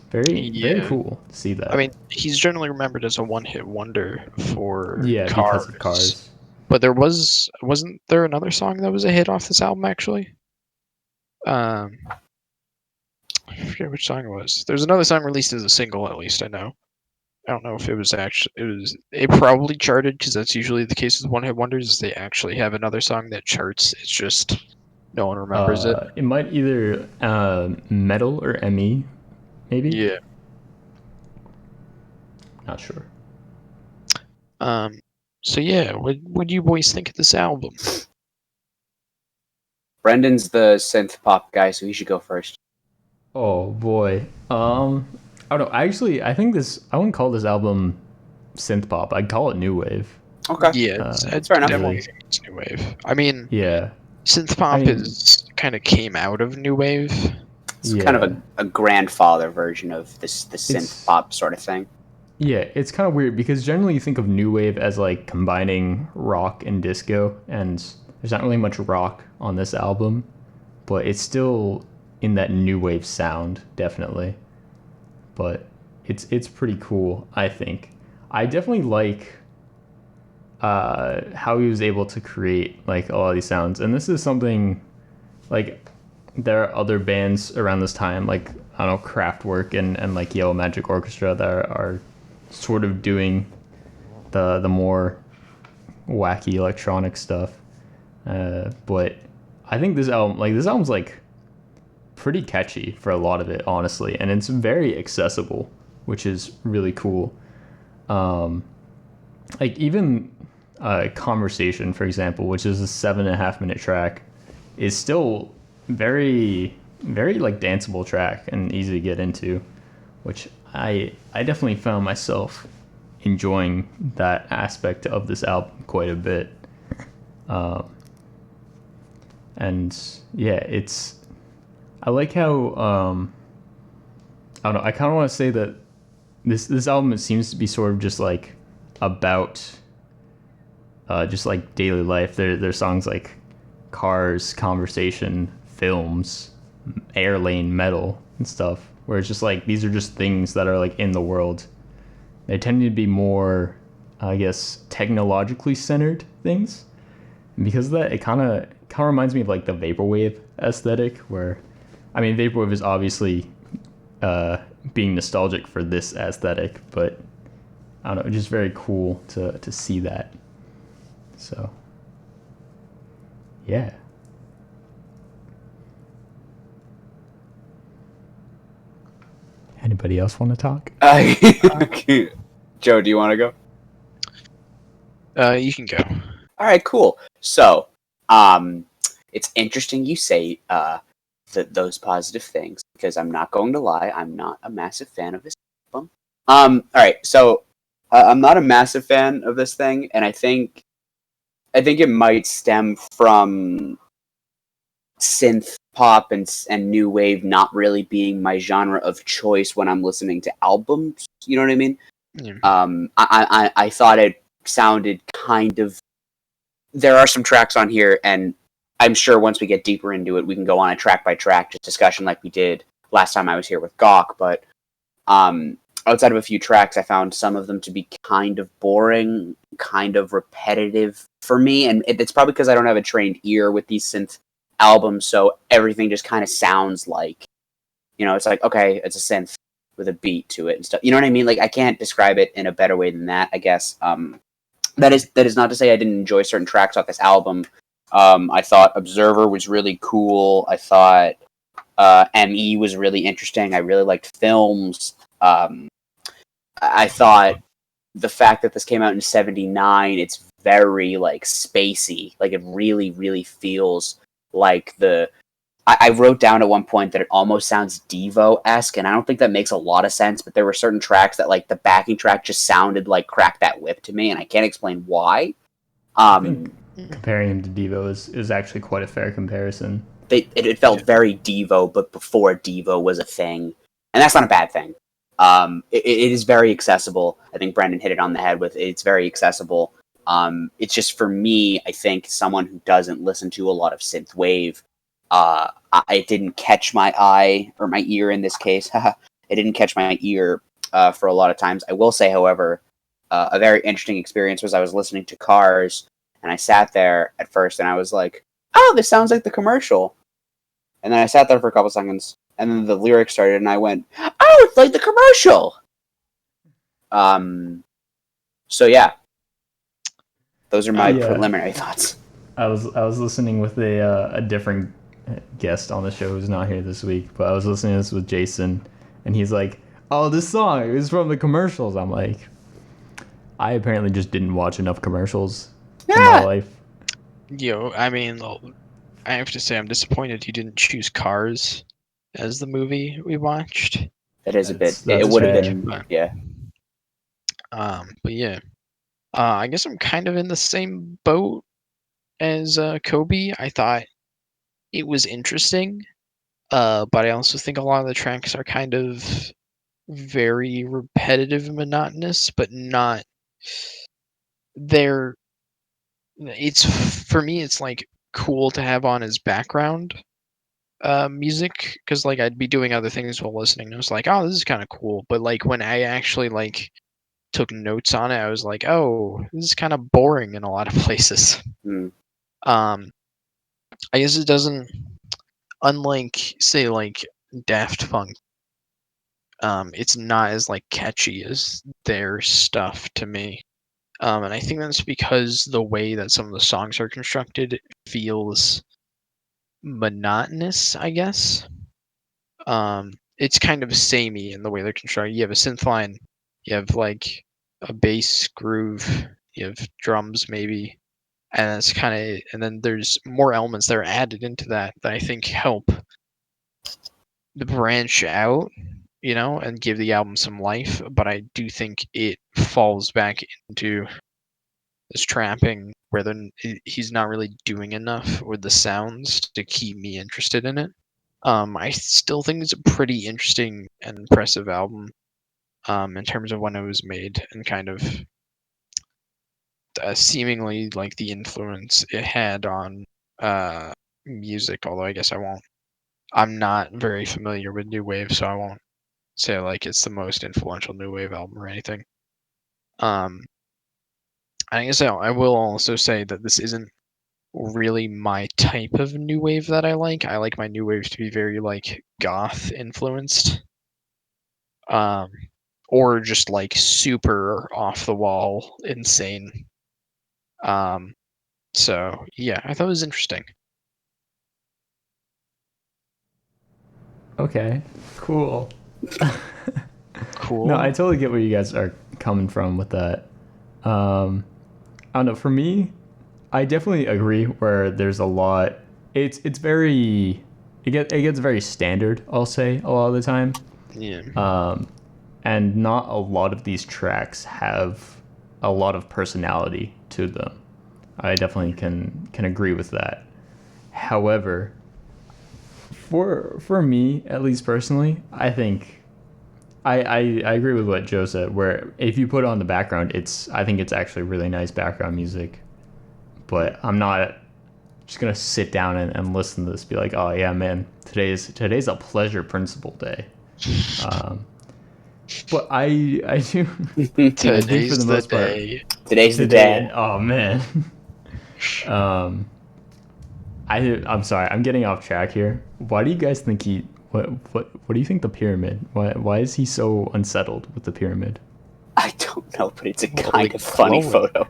very cool to see that. I mean, he's generally remembered as a one-hit wonder for Cars. Because of Cars. But wasn't there another song that was a hit off this album actually? I forget which song it was. There's another song released as a single, at least I know. I don't know if it was actually it probably charted because that's usually the case with one-hit wonders. Is they actually have another song that charts. It's just no one remembers it. It might either Metal or Emmy, maybe. Yeah. Not sure. So yeah, what do you boys think of this album? Brendan's the synth pop guy, so he should go first. Oh boy. I don't know. I think I wouldn't call this album synth pop. I'd call it new wave. Okay. Yeah, it's fair enough. Definitely think it's new wave. I mean, Yeah. synth pop is kind of came out of new wave. It's kind of a grandfather version of the synth pop sort of thing. Yeah, it's kind of weird because generally you think of new wave as like combining rock and disco, and there's not really much rock on this album, but it's still in that new wave sound, definitely. But it's pretty cool, I think. I definitely like how he was able to create like a lot of these sounds, and this is something like there are other bands around this time, like I don't know, Kraftwerk and like Yellow Magic Orchestra that are sort of doing the more wacky electronic stuff. But I think this album's like pretty catchy for a lot of it, honestly, and it's very accessible, which is really cool. Like even Conversation, for example, which is a 7.5-minute track, is still very, very like danceable track and easy to get into, which I definitely found myself enjoying that aspect of this album quite a bit. And yeah, I like how I don't know, I kind of want to say that this album, it seems to be sort of just like about just like daily life. There's songs like Cars, Conversation, Films, Air Lane, Metal, and stuff, where it's just like these are just things that are like in the world. They tend to be more, I guess, technologically centered things, and because of that, it kind of reminds me of like the vaporwave aesthetic, where I mean vaporwave is obviously being nostalgic for this aesthetic, but I don't know, just very cool to see that. So yeah. Anybody else want to talk? Joe, do you want to go? You can go. All right, cool. So, it's interesting you say those positive things, because I'm not going to lie, I'm not a massive fan of this album. All right, so I'm not a massive fan of this thing, and I think it might stem from synth pop and new wave not really being my genre of choice when I'm listening to albums. You know what I mean? Yeah. I thought it sounded kind of. There are some tracks on here, and I'm sure once we get deeper into it, we can go on a track by track discussion like we did last time I was here with Gawk. But outside of a few tracks, I found some of them to be kind of boring, kind of repetitive for me, and it's probably because I don't have a trained ear with these synth albums, so everything just kind of sounds like, it's like, okay, it's a synth with a beat to it and stuff. You know what I mean? Like, I can't describe it in a better way than that, I guess. That is not to say I didn't enjoy certain tracks off this album. I thought Observer was really cool. I thought ME was really interesting. I really liked Films. I thought the fact that this came out in 79, it's very, like, spacey. Like, it really, really feels like I wrote down at one point that it almost sounds Devo-esque, and I don't think that makes a lot of sense, but there were certain tracks that, like, the backing track just sounded like Crack That Whip to me, and I can't explain why. I think comparing him to Devo is actually quite a fair comparison. It felt very Devo, but before Devo was a thing, and that's not a bad thing. It is very accessible. I think Brendan hit it on the head with it's very accessible. It's just, for me, I think someone who doesn't listen to a lot of synthwave, it didn't catch my eye, or my ear in this case. It didn't catch my ear for a lot of times. I will say, however, a very interesting experience was I was listening to Cars, and I sat there at first, and I was like, oh, this sounds like the commercial. And then I sat there for a couple seconds, and then the lyrics started, and I went, oh, it's like the commercial! So yeah. Those are my preliminary thoughts. I was listening with a different guest on the show who's not here this week, but I was listening to this with Jason, and he's like, oh, this song is from the commercials. I'm like, I apparently just didn't watch enough commercials in my life. I mean, I have to say I'm disappointed you didn't choose Cars as the movie we watched. That is a bit. It would have been, yeah. But yeah. I guess I'm kind of in the same boat as Kobe. I thought it was interesting, but I also think a lot of the tracks are kind of very repetitive and monotonous, but not. For me, it's like cool to have on as background music, because like I'd be doing other things while listening. And I was like, oh, this is kind of cool. But like when I actually like took notes on it, I was like, oh, this is kind of boring in a lot of places. I guess it doesn't, unlike say like Daft Punk, it's not as like catchy as their stuff to me. And I think that's because the way that some of the songs are constructed feels monotonous, I guess. It's kind of samey in the way they're constructed. You have a synth line, you have like a bass groove, you have drums maybe, and that's kind of, and then there's more elements that are added into that I think help the branch out, and give the album some life. But I do think it falls back into this trapping where he's not really doing enough with the sounds to keep me interested in it. I still think it's a pretty interesting and impressive album, in terms of when it was made and kind of seemingly like the influence it had on music. Although I guess I'm not very familiar with new wave, so I won't say like it's the most influential new wave album or anything. I guess I will also say that this isn't really my type of new wave that I like. I like my new wave to be very like goth influenced, or just like super off the wall insane. So yeah, I thought it was interesting. Okay, cool. Cool. No, I totally get where you guys are coming from with that. I don't know. For me, I definitely agree where there's a lot. It's very it gets very standard, I'll say, a lot of the time. Yeah. And not a lot of these tracks have a lot of personality to them. I definitely can agree with that. However, for me, at least personally, I think I agree with what Joe said, where if you put it on the background, I think it's actually really nice background music. But I'm not just gonna sit down and listen to this, be like, oh yeah, man, today's a pleasure principle day. But I do I think Today's for the most part, Today's the day. oh man. I'm sorry, I'm getting off track here. Why do you guys think what do you think the pyramid? Why is he so unsettled with the pyramid? I don't know, but it's a Well, kind of funny glowing. photo.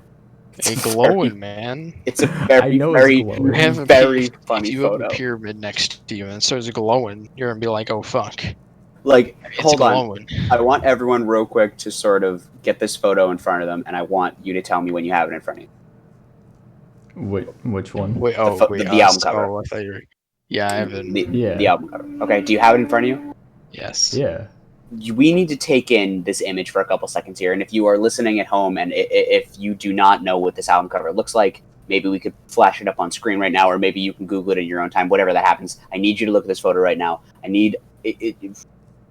Hey, glowing, man. It's a very, know it's very, glowing. You have a very if funny you have photo. a pyramid next to you and it starts glowing, you're gonna be like, "Oh fuck!" Like, It's hold on. glowing. I want everyone real quick to sort of get this photo in front of them, and I want you to tell me when you have it in front of you. Which one? Wait, The album cover. Oh, I thought you were. Yeah, I haven't. The album cover. Okay, do you have it in front of you? Yes. Yeah. We need to take in this image for a couple seconds here, and if you are listening at home and if you do not know what this album cover looks like, maybe we could flash it up on screen right now, or maybe you can Google it in your own time, whatever that happens. I need you to look at this photo right now. I need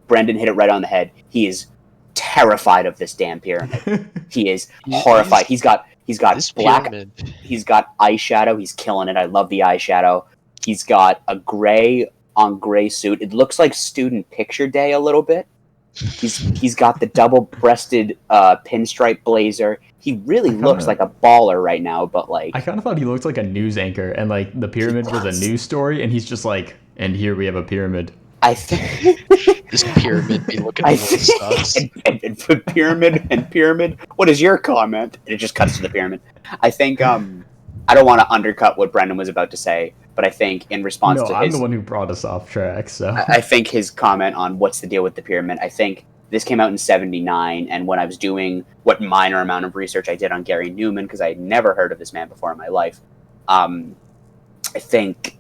Brendan hit it right on the head. He is terrified of this damn pyramid. He is horrified. He's got This black. pyramid. He's got eyeshadow. He's killing it. I love the eyeshadow. He's got a gray on gray suit. It looks like Student Picture Day a little bit. He's got the double-breasted pinstripe blazer. He really looks like a baller right now, but like I kind of thought he looked like a news anchor, and like the pyramid was a news story, and he's just like, and here we have a pyramid. I think This pyramid be looking a little sus. and pyramid. What is your comment? And it just cuts to the pyramid. I think I don't want to undercut what Brendan was about to say, but I think in response to I'm his, the one who brought us off track. So I think his comment on what's the deal with the pyramid. I think this came out in '79, and when I was doing what minor amount of research I did on Gary Numan, because I had never heard of this man before in my life, I think.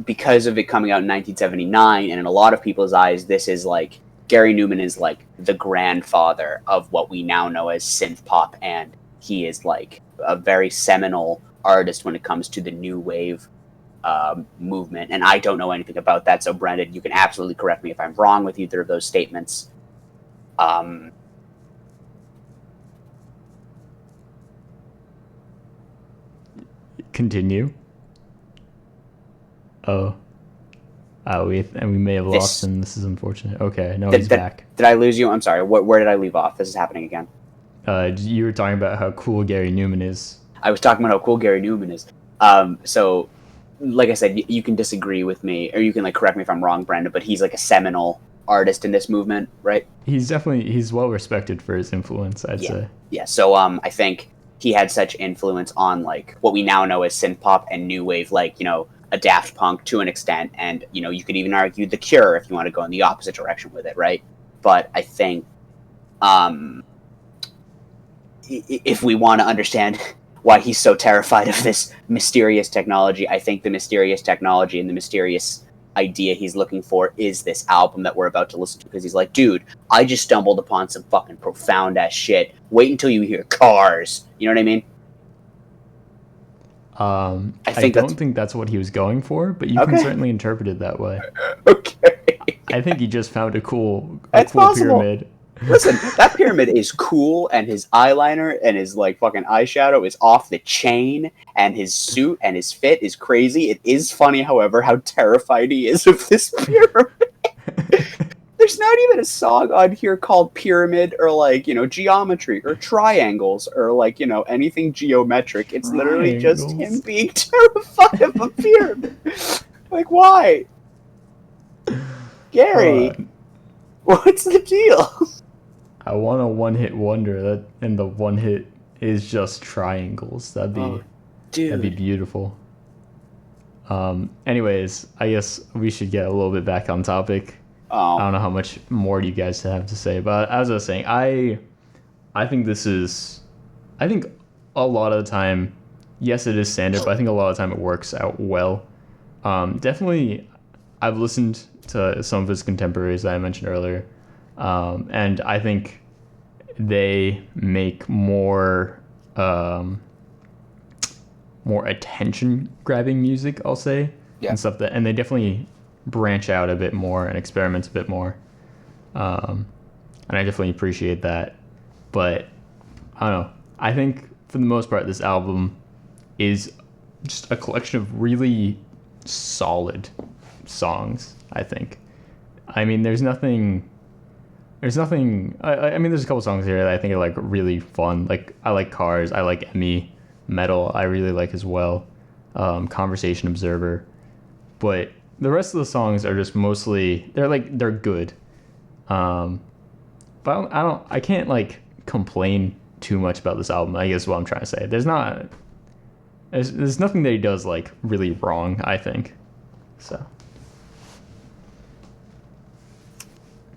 Because of it coming out in 1979, and in a lot of people's eyes, this is like Gary Numan is like the grandfather of what we now know as synth pop, and he is like a very seminal artist when it comes to the new wave movement. And I don't know anything about that, so Brendan, you can absolutely correct me if I'm wrong with either of those statements. Continue. We may have lost him. This is unfortunate. Okay, no, he's back. Did I lose you? I'm sorry. Where did I leave off? This is happening again. You were talking about how cool Gary Numan is. I was talking about how cool Gary Numan is. So, like I said, you can disagree with me, or you can like correct me if I'm wrong, Brendan. But he's like a seminal artist in this movement, right? He's well respected for his influence, I'd say. Yeah. So, I think he had such influence on like what we now know as synth pop and new wave, like a Daft Punk to an extent, and you could even argue The Cure if you want to go in the opposite direction with it, right? But I think if we want to understand why he's so terrified of this mysterious technology, I think the mysterious technology and the mysterious idea he's looking for is this album that we're about to listen to, because he's like, dude, I just stumbled upon some fucking profound ass shit. Wait until you hear Cars. You know what I mean? I don't think that's what he was going for, but you can certainly interpret it that way. Okay. I think he just found a cool possible. pyramid. Listen, that pyramid is cool, and his eyeliner and his like fucking eyeshadow is off the chain, and his suit and his fit is crazy. It is funny, however, how terrified he is of this pyramid. There's not even a song on here called Pyramid or like, geometry or triangles or like, anything geometric. It's literally just him being terrified of a pyramid. Like, why? Gary, what's the deal? I want a one-hit wonder, and the one hit is just triangles. That'd be beautiful. Anyways, I guess we should get a little bit back on topic. I don't know how much more you guys have to say, but as I was saying, I think I think a lot of the time, yes, it is standard, but I think a lot of the time it works out well. Definitely, I've listened to some of his contemporaries that I mentioned earlier, and I think they make more attention-grabbing music, I'll say, and stuff and they definitely branch out a bit more and experiment a bit more, and I definitely appreciate that. But I don't know. I think for the most part, this album is just a collection of really solid songs. I think. I mean, there's nothing. I mean, there's a couple songs here that I think are like really fun. Like I like Cars. I like Emmy. Metal. I really like as well. Conversation Observer. But the rest of the songs are just mostly they're good. But I can't like complain too much about this album. I guess is what I'm trying to say. There's nothing that he does like really wrong, I think. So.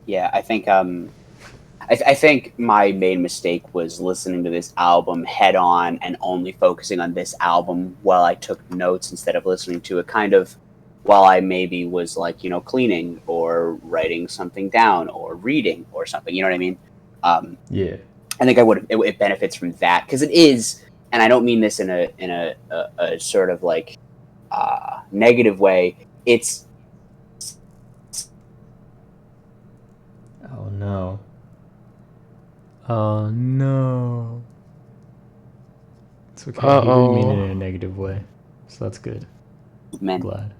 Yeah, I think I think my main mistake was listening to this album head on and only focusing on this album while I took notes instead of listening to it kind of while I maybe was like, cleaning or writing something down or reading or something, you know what I mean? Yeah. I think it benefits from that because it is, and I don't mean this in a sort of like negative way. It's Oh no. Oh no. It's okay. He didn't mean it in a negative way, so that's good. I'm glad.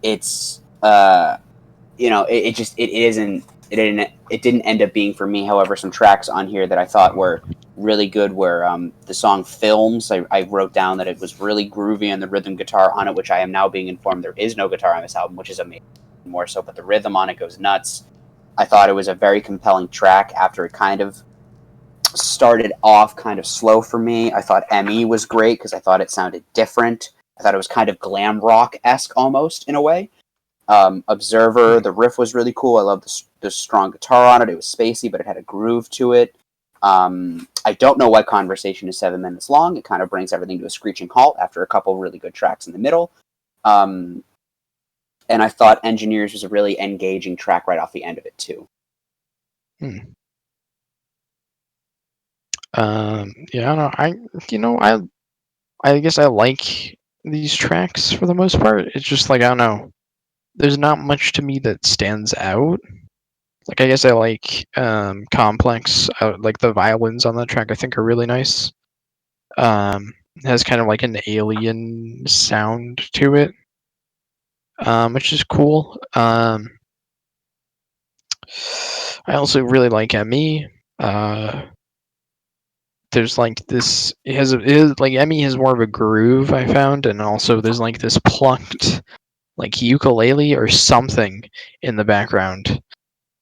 It's it didn't end up being for me. However, some tracks on here that I thought were really good were the song Films. I wrote down that it was really groovy and the rhythm guitar on it, which I am now being informed there is no guitar on this album, which is amazing. More so, but the rhythm on it goes nuts. I thought it was a very compelling track after it kind of started off kind of slow for me. I thought Emmy was great because I thought it sounded different. I thought it was kind of glam rock-esque almost in a way. Observer, the riff was really cool. I love the strong guitar on it. It was spacey, but it had a groove to it. I don't know why Conversation is 7 minutes long. It kind of brings everything to a screeching halt after a couple really good tracks in the middle. And I thought Engineers was a really engaging track right off the end of it, too. Yeah, I guess I like these tracks for the most part. It's just like, I don't know. There's not much to me that stands out. Like, I guess I like Complex. Like the violins on that track I think are really nice. It has kind of like an alien sound to it. Which is cool. I also really like Emmy. There's like this. Like Emmy has more of a groove I found, and also there's like this plucked like ukulele or something in the background.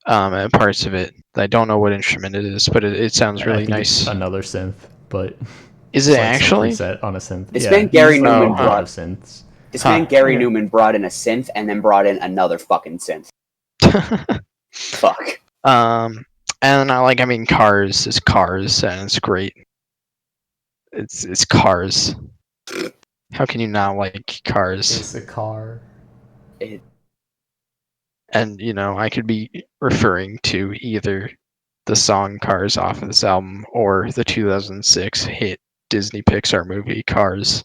At parts of it. I don't know what instrument it is, but it sounds really I think nice. It's another synth, but is it actually preset on a synth? This man Gary Numan brought synths. This man Gary Numan brought in a synth and then brought in another fucking synth. Fuck. And I mean, Cars is Cars, and it's great. It's Cars. How can you not like Cars? It's a car. And I could be referring to either the song Cars off of this album or the 2006 hit Disney Pixar movie Cars.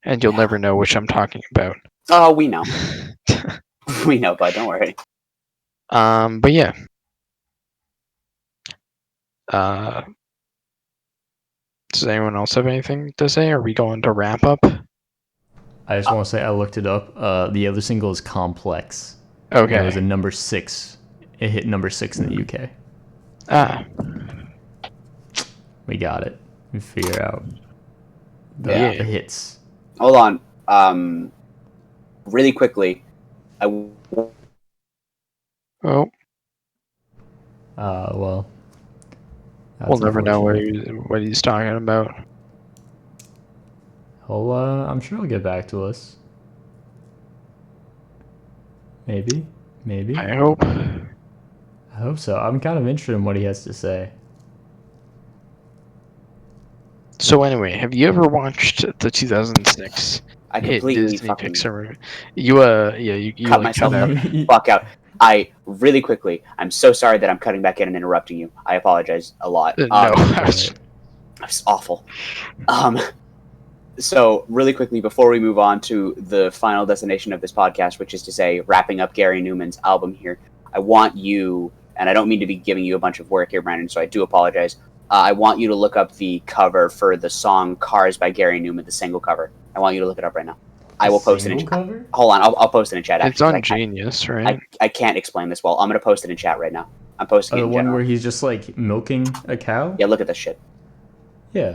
And you'll never know which I'm talking about. Oh, we know. We know, bud. Don't worry. But yeah. Does anyone else have anything to say? Are we going to wrap up? I just want to say I looked it up. The other single is Complex. Okay. It was a number 6. It hit number 6 in the UK. We got it. We figure out the hits. Hold on. Really quickly. Well. Well. We'll never know what he's talking about. I'm sure he'll get back to us. Maybe. I hope. I hope so. I'm kind of interested in what he has to say. So anyway, have you ever watched the 2006 I hit completely Disney fucking Pixar movie? You cut like myself cut out. the fuck out. Really quickly, I'm so sorry that I'm cutting back in and interrupting you. I apologize a lot. No, I was, It's awful. So really quickly, before we move on to the final destination of this podcast, which is to say wrapping up Gary Numan's album here, I want you, and I don't mean to be giving you a bunch of work here, Brandon, so I do apologize. I want you to look up the cover for the song Cars by Gary Numan, the single cover. I want you to look it up right now. I will post it in cover? Hold on, I'll post it in chat. it's actually, on Genius, right? I can't explain this well. I'm going to post it in chat right now. I'm posting it The in one general. where he's just like milking a cow? Yeah, look at this shit. Yeah.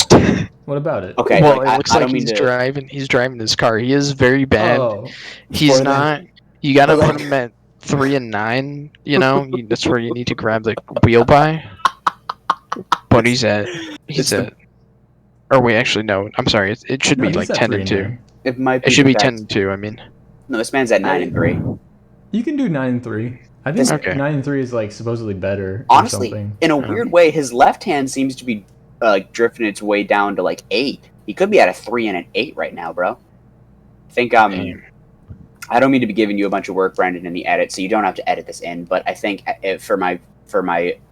What about it? Okay, Well, like, it looks I like don't mean he's to... driving. He's driving his car. He is very bad. Oh. He's For the- not. You gotta for the- put him at 3 and 9. You know, that's where you need to grab the wheel by. But he's at. It's the- Or wait, actually no. I'm sorry. It should No, be like he's at 10 3 and and 2. 9. It might be It should the be best. 10 and 2. I mean. No, this man's at 9 and 3. You can do 9 and 3. I think Okay. 9 and 3 is like supposedly better. Honestly, or something. in a weird way, his left hand seems to be like drifting its way down to like 8. He could be at a 3 and an 8 right now, bro. I think Damn. I don't mean to be giving you a bunch of work, Brandon, in the edit, so you don't have to edit this in. But I think for my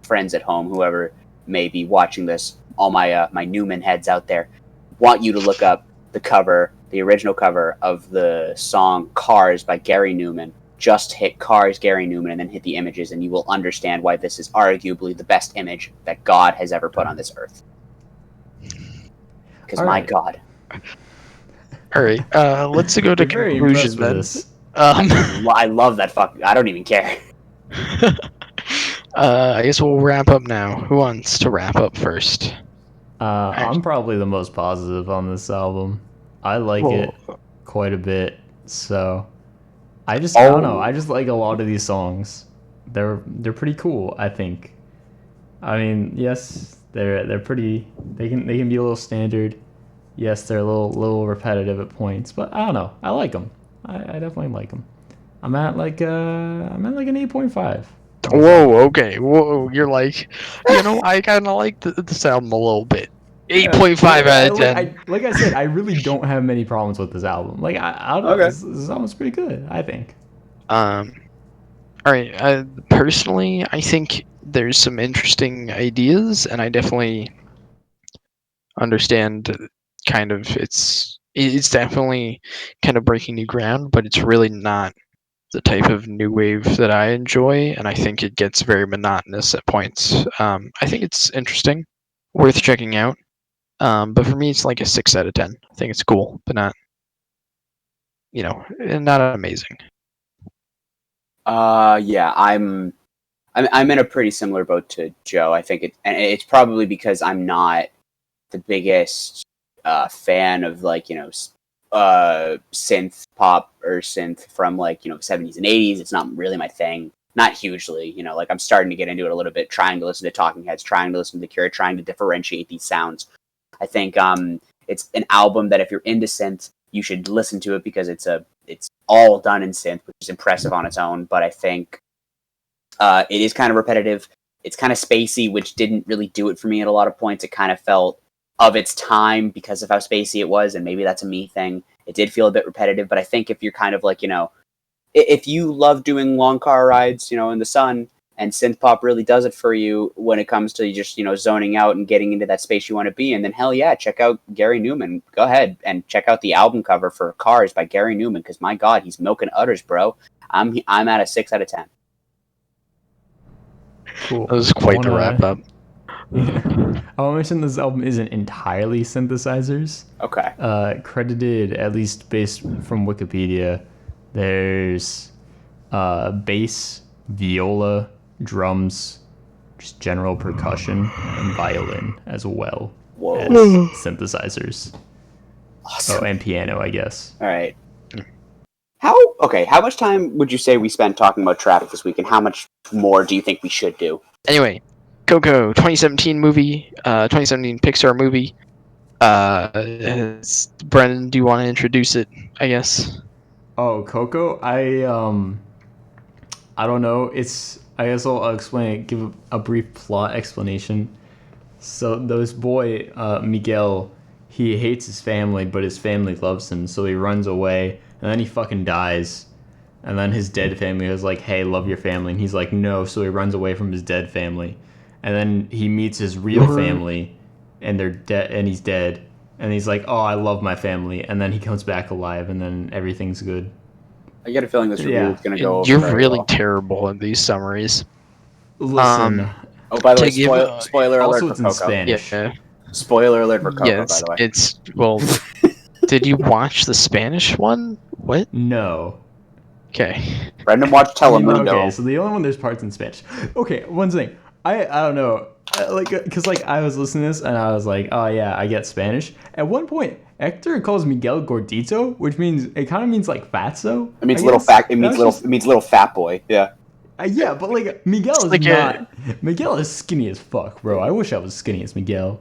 friends at home, whoever may be watching this, all my my Newman heads out there, want you to look up the cover, the original cover of the song "Cars" by Gary Numan. Just hit "Cars" Gary Numan and then hit the images, and you will understand why this is arguably the best image that God has ever put on this earth. Because my right. God. All right. Let's go to You're very conclusion impressed with then. this. I love that fuck. I don't even care. I guess we'll wrap up now. Who wants to wrap up first? I'm probably the most positive on this album. I like it quite a bit. So I don't know. I just like a lot of these songs. They're pretty cool, I think. I mean, yes, they're pretty. They can be a little standard. Yes, they're a little repetitive at points, but I don't know. I like them. I definitely like them. I'm at like an 8.5. Whoa, okay. Whoa, you're like, I kind of like this album a little bit. 8.5 out of 10. Like I said, I really don't have many problems with this album. Like I don't know. Okay. This album's pretty good, I think. All right. Personally, I think there's some interesting ideas, and I definitely understand kind of it's definitely kind of breaking new ground, but it's really not the type of new wave that I enjoy, and I think it gets very monotonous at points. I think it's interesting, worth checking out. But for me, it's like a 6 out of 10. I think it's cool, but not, not amazing. Yeah, I'm in a pretty similar boat to Joe. I think it's probably because I'm not the biggest fan of synth pop or synth from 70s and 80s. It's not really my thing. Not hugely, I'm starting to get into it a little bit, trying to listen to Talking Heads, trying to listen to The Cure, trying to differentiate these sounds. I think it's an album that if you're into synth, you should listen to it because it's all done in synth, which is impressive on its own. But I think it is kind of repetitive. It's kind of spacey, which didn't really do it for me at a lot of points. It kind of felt of its time because of how spacey it was, and maybe that's a me thing. It did feel a bit repetitive, but I think if you're kind of if you love doing long car rides, in the sun, and synth pop really does it for you when it comes to just, zoning out and getting into that space you want to be in, then hell yeah, check out Gary Numan. Go ahead and check out the album cover for Cars by Gary Numan, because my God, he's milking udders, bro. I'm at a 6 out of 10. Cool. That was quite the wrap up. I want to mention this album isn't entirely synthesizers. Okay. Credited, at least based from Wikipedia, there's bass, viola, drums, just general percussion, and violin as well. Whoa. As synthesizers. Awesome. Oh, and piano, I guess. All right. How much time would you say we spent talking about traffic this week, and how much more do you think we should do? Anyway, Coco, 2017 movie, 2017 Pixar movie. Brendan, do you want to introduce it? I guess. Oh, Coco. I don't know. I guess I'll explain it. Give a brief plot explanation. So this boy, Miguel, he hates his family, but his family loves him. So he runs away, and then he fucking dies. And then his dead family is like, "Hey, love your family," and he's like, "No." So he runs away from his dead family, and then he meets his real family, and they're dead, and he's dead. And he's like, "Oh, I love my family," and then he comes back alive, and then everything's good. I get a feeling this review is going to go over You're very really well. terrible at these summaries. Listen. Oh, by the way, to give spoiler alert Also, for it's in Coco. Spanish. Yeah. Spoiler alert for Coco, Yes, by the way. it's well. Did you watch the Spanish one? What? No. Okay. Brendan watched Telemundo. Okay, so the only one there's parts in Spanish. Okay, one thing. I don't know. Because I was listening to this and I was like, oh yeah, I get Spanish. At one point, Hector calls Miguel gordito, which means it kind of means like fatso. It means I little guess. fat. It means little fat boy. Yeah. Yeah, but like Miguel is like not. Miguel is skinny as fuck, bro. I wish I was skinny as Miguel.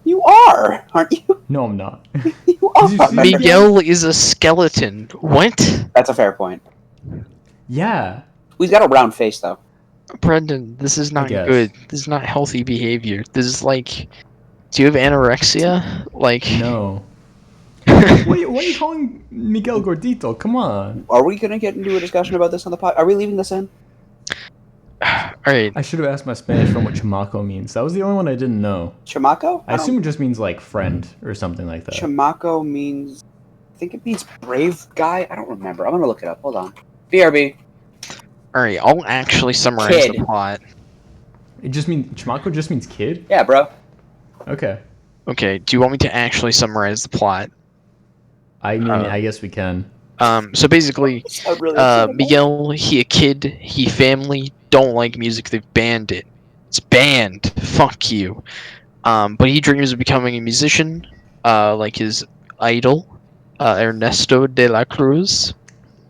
You are, aren't you? No, I'm not. You are. Did you see Miguel is a skeleton. What? That's a fair point. Yeah. He's got a round face though. Brendan, this is not guess. good. This is not healthy behavior. This is like, do you have anorexia? Like, No. Why are you calling Miguel gordito? Come on. Are we gonna get into a discussion about this on the pod? Are we leaving this in? Alright. I should have asked my Spanish friend what chamaco means. That was the only one I didn't know. Chamaco? I assume it just means like friend or something like that. Chamaco means. I think it means brave guy. I don't remember. I'm gonna look it up. Hold on. BRB. Alright, I'll actually summarize the Kid. plot. It just means chamaco just means kid. Yeah, bro. Okay. Okay, do you want me to actually summarize the plot? I mean, I guess we can. So basically, Sound really upset. Miguel, he a kid, he family, don't like music, they've banned it. It's banned. Fuck you. But he dreams of becoming a musician, like his idol, Ernesto de la Cruz.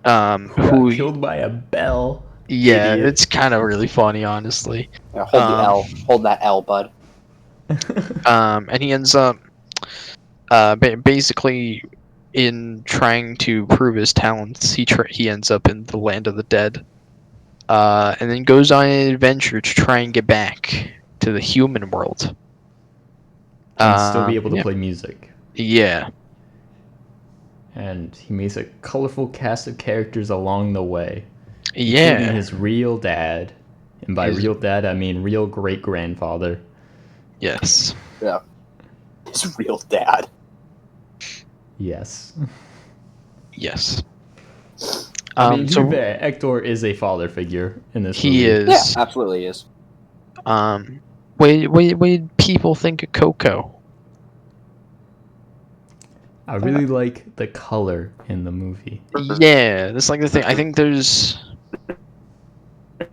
Who Who got killed by a bell. yeah, Idiot. it's kind of really funny, honestly. Yeah, hold the L. Hold that L, bud. And he ends up, basically, in trying to prove his talents, he ends up in the land of the dead, and then goes on an adventure to try and get back to the human world. And still be able to yeah. play music. Yeah. And he meets a colorful cast of characters along the way. Yeah. Including his real dad. And by real dad, I mean real great-grandfather. Yes. Yeah. His real dad. Yes. Yes. I mean, so Hector is a father figure in this movie. he is. Yeah, absolutely is. What did people think of Coco? I really like the color in the movie. Yeah, that's like the thing. I think there's.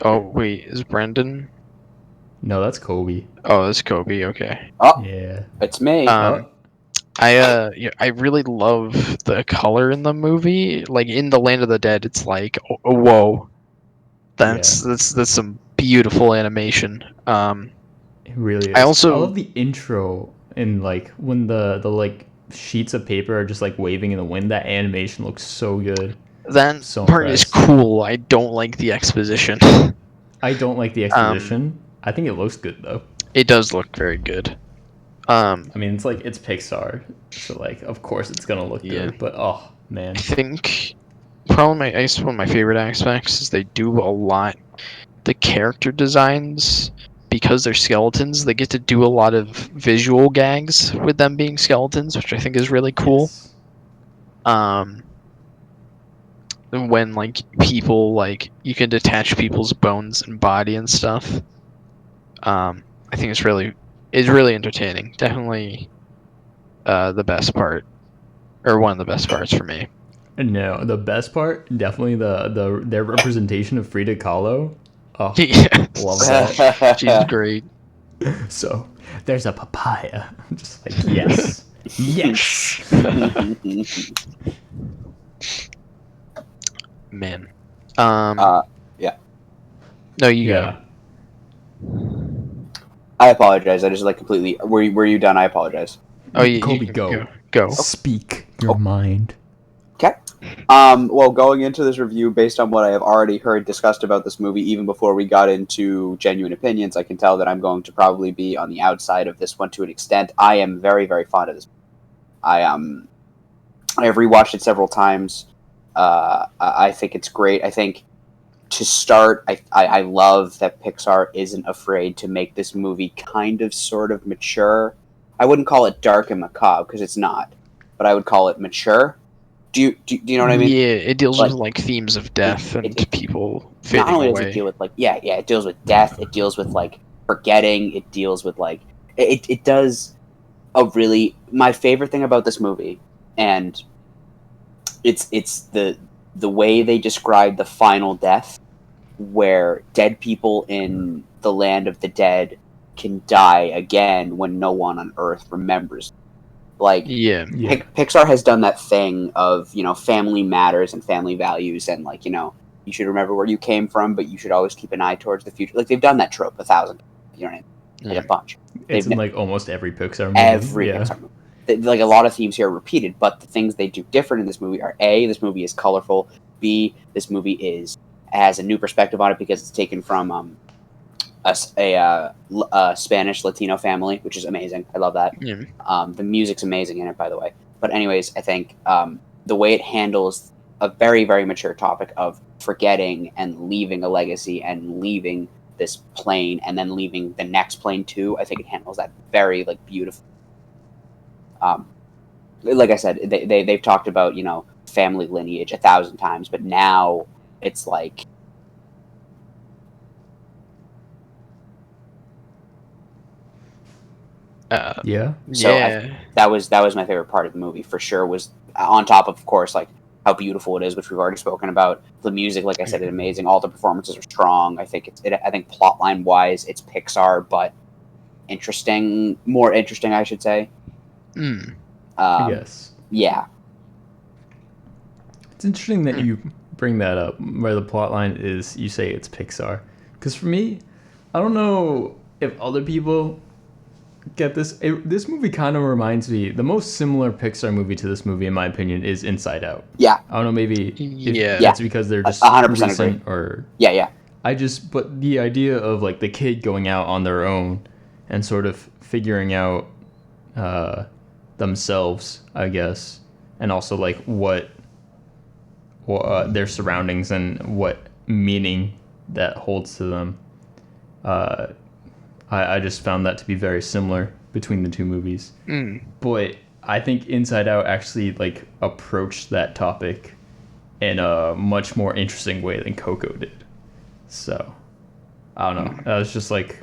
Oh wait, is Brendan? No, that's Kobe. Oh, that's Kobe. Okay. Oh, Yeah. it's me. I really love the color in the movie. Like in the Land of the Dead, it's like, oh, whoa, that's some beautiful animation. It really is. I also- love the intro and like when the like sheets of paper are just like waving in the wind. That animation looks so good. That So part is impressed. cool. I don't like the exposition. I don't like the exposition. I think it looks good though. It does look very good. I mean, it's Pixar, so like of course it's gonna look Yeah. good. But oh man, I think probably I guess one of my favorite aspects is they do a lot. The character designs, because they're skeletons, they get to do a lot of visual gags with them being skeletons, which I think is really cool. Yes. When like people like you can detach people's bones and body and stuff. I think it's really entertaining. Definitely the best part, or one of the best parts for me. No, the best part definitely their representation of Frida Kahlo. Oh, Yes. love that. She's great. So there's a papaya. I'm just like yes, yes. Man. Yeah. No, you Yeah. I apologize. I just like completely. Were you done? I apologize. Oh, you Colby, can go. Go. Speak your mind. Okay. Well, going into this review, based on what I have already heard discussed about this movie, even before we got into genuine opinions, I can tell that I'm going to probably be on the outside of this one to an extent. I am very, very fond of this. I've rewatched it several times. I think it's great. I think to start, I love that Pixar isn't afraid to make this movie kind of sort of mature. I wouldn't call it dark and macabre because it's not, but I would call it mature. Do you know what I mean? Yeah, it deals Like, with like themes of death and people not fading only does it away. deal with like it deals with death, it deals with like forgetting, it deals with like it does a really my favorite thing about this movie, and it's the way they describe the final death, where dead people in the land of the dead can die again when no one on Earth remembers. Like, Yeah. Pixar has done that thing of, family matters and family values, and like, you should remember where you came from, but you should always keep an eye towards the future. Like, they've done that trope 1,000 times, you know what I mean? Like Yeah. a bunch. It's in like almost every Pixar movie. Every Pixar movie. Like, a lot of themes here are repeated, but the things they do different in this movie are A, this movie is colorful, B, this movie has a new perspective on it because it's taken from a Spanish Latino family, which is amazing. I love that. Yeah. The music's amazing in it, by the way. But anyways, I think the way it handles a very, very mature topic of forgetting and leaving a legacy and leaving this plane and then leaving the next plane too, I think it handles that very beautiful. Like I said, they've talked about family lineage 1,000 times, but now it's like. Yeah. That was my favorite part of the movie for sure. Was on top of course, like how beautiful it is, which we've already spoken about. The music, like I said, is amazing. All the performances are strong. I think I think plotline wise, it's Pixar, but more interesting, I should say. I guess. Yeah. It's interesting that you bring that up, where the plotline is. You say it's Pixar, because for me, I don't know if other people get this. This movie kind of reminds me. The most similar Pixar movie to this movie, in my opinion, is Inside Out. Yeah. I don't know. Maybe Yeah. that's because they're just 100% recent agree. or Yeah. But the idea of like the kid going out on their own and sort of figuring out themselves, I guess, and also like what their surroundings and what meaning that holds to them. I just found that to be very similar between the two movies. But I think Inside Out actually like approached that topic in a much more interesting way than Coco did. So I don't know. That was just like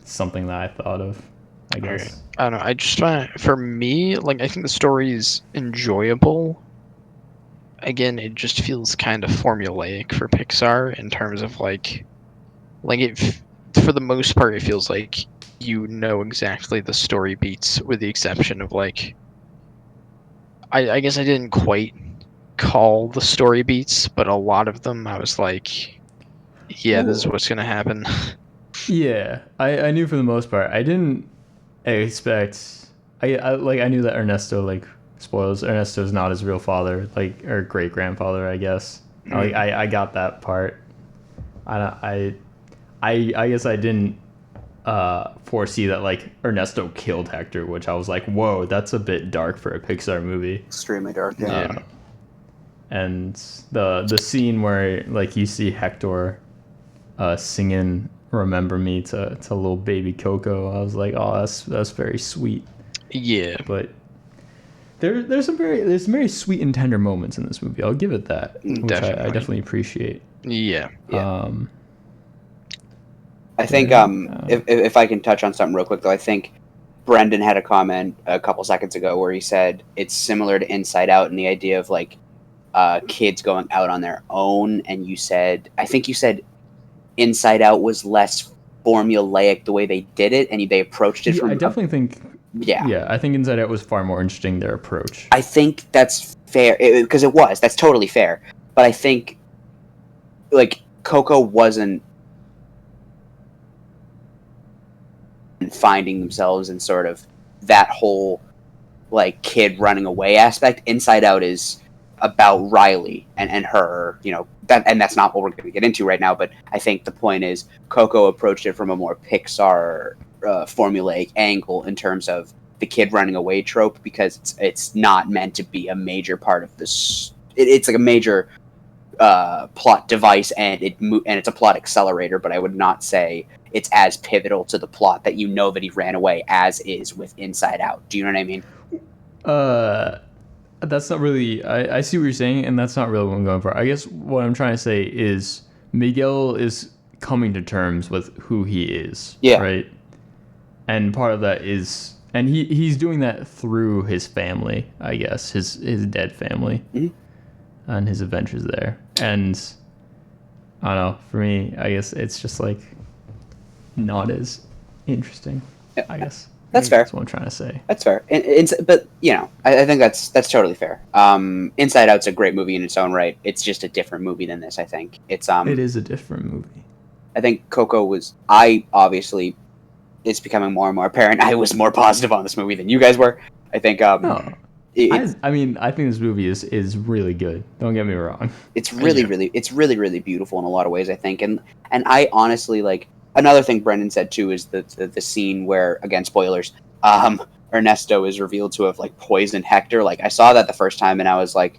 something that I thought of, I guess. Okay. I don't know. I just find, for me, like, I think the story is enjoyable. Again, it just feels kind of formulaic for Pixar in terms of like it. For the most part, it feels like you know exactly the story beats, with the exception of like. I guess I didn't quite call the story beats, but a lot of them I was like, yeah, this is what's gonna happen. Yeah, I knew for the most part. I didn't expect. I knew that Ernesto, like, spoilers. Ernesto's not his real father, like, or great grandfather, I guess. Like I got that part. I guess I didn't foresee that like Ernesto killed Hector, which I was like, whoa, that's a bit dark for a Pixar movie. Extremely dark. Yeah. And the scene where like you see Hector singing "Remember Me" to little baby Coco, I was like, oh, that's very sweet. Yeah, but there's some very sweet and tender moments in this movie. I'll give it that, which I definitely appreciate. Yeah. I think if I can touch on something real quick though, I think Brendan had a comment a couple seconds ago where he said it's similar to Inside Out in the idea of like kids going out on their own, and I think you said Inside Out was less formulaic the way they did it, and they approached it from. I definitely think. Yeah, I think Inside Out was far more interesting, their approach. I think that's fair because that's totally fair. But I think like Coco wasn't finding themselves in sort of that whole like kid running away aspect. Inside Out is about Riley and her, that's not what we're going to get into right now. But I think the point is Coco approached it from a more Pixar formulaic angle in terms of the kid running away trope, because it's not meant to be a major part of this. It's like a major plot device, and it's a plot accelerator, but I would not say it's as pivotal to the plot that that he ran away as is with Inside Out. Do you know what I mean? That's not really. I see what you're saying, and that's not really what I'm going for. I guess what I'm trying to say is Miguel is coming to terms with who he is. Yeah. Right. And part of that is, and he's doing that through his family, I guess, his dead family, and his adventures there. And I don't know. For me, I guess it's just like not as interesting. I guess. That's fair. That's what I'm trying to say. That's fair. But I think that's totally fair. Inside Out's a great movie in its own right. It's just a different movie than this. I think it is a different movie. I think Coco was. It's becoming more and more apparent. I was more positive on this movie than you guys were. I think. I think this movie is really good. Don't get me wrong. It's really beautiful in a lot of ways. I think, and I honestly like. Another thing Brendan said too is the scene where, again, spoilers, Ernesto is revealed to have like poisoned Hector. Like, I saw that the first time and I was like,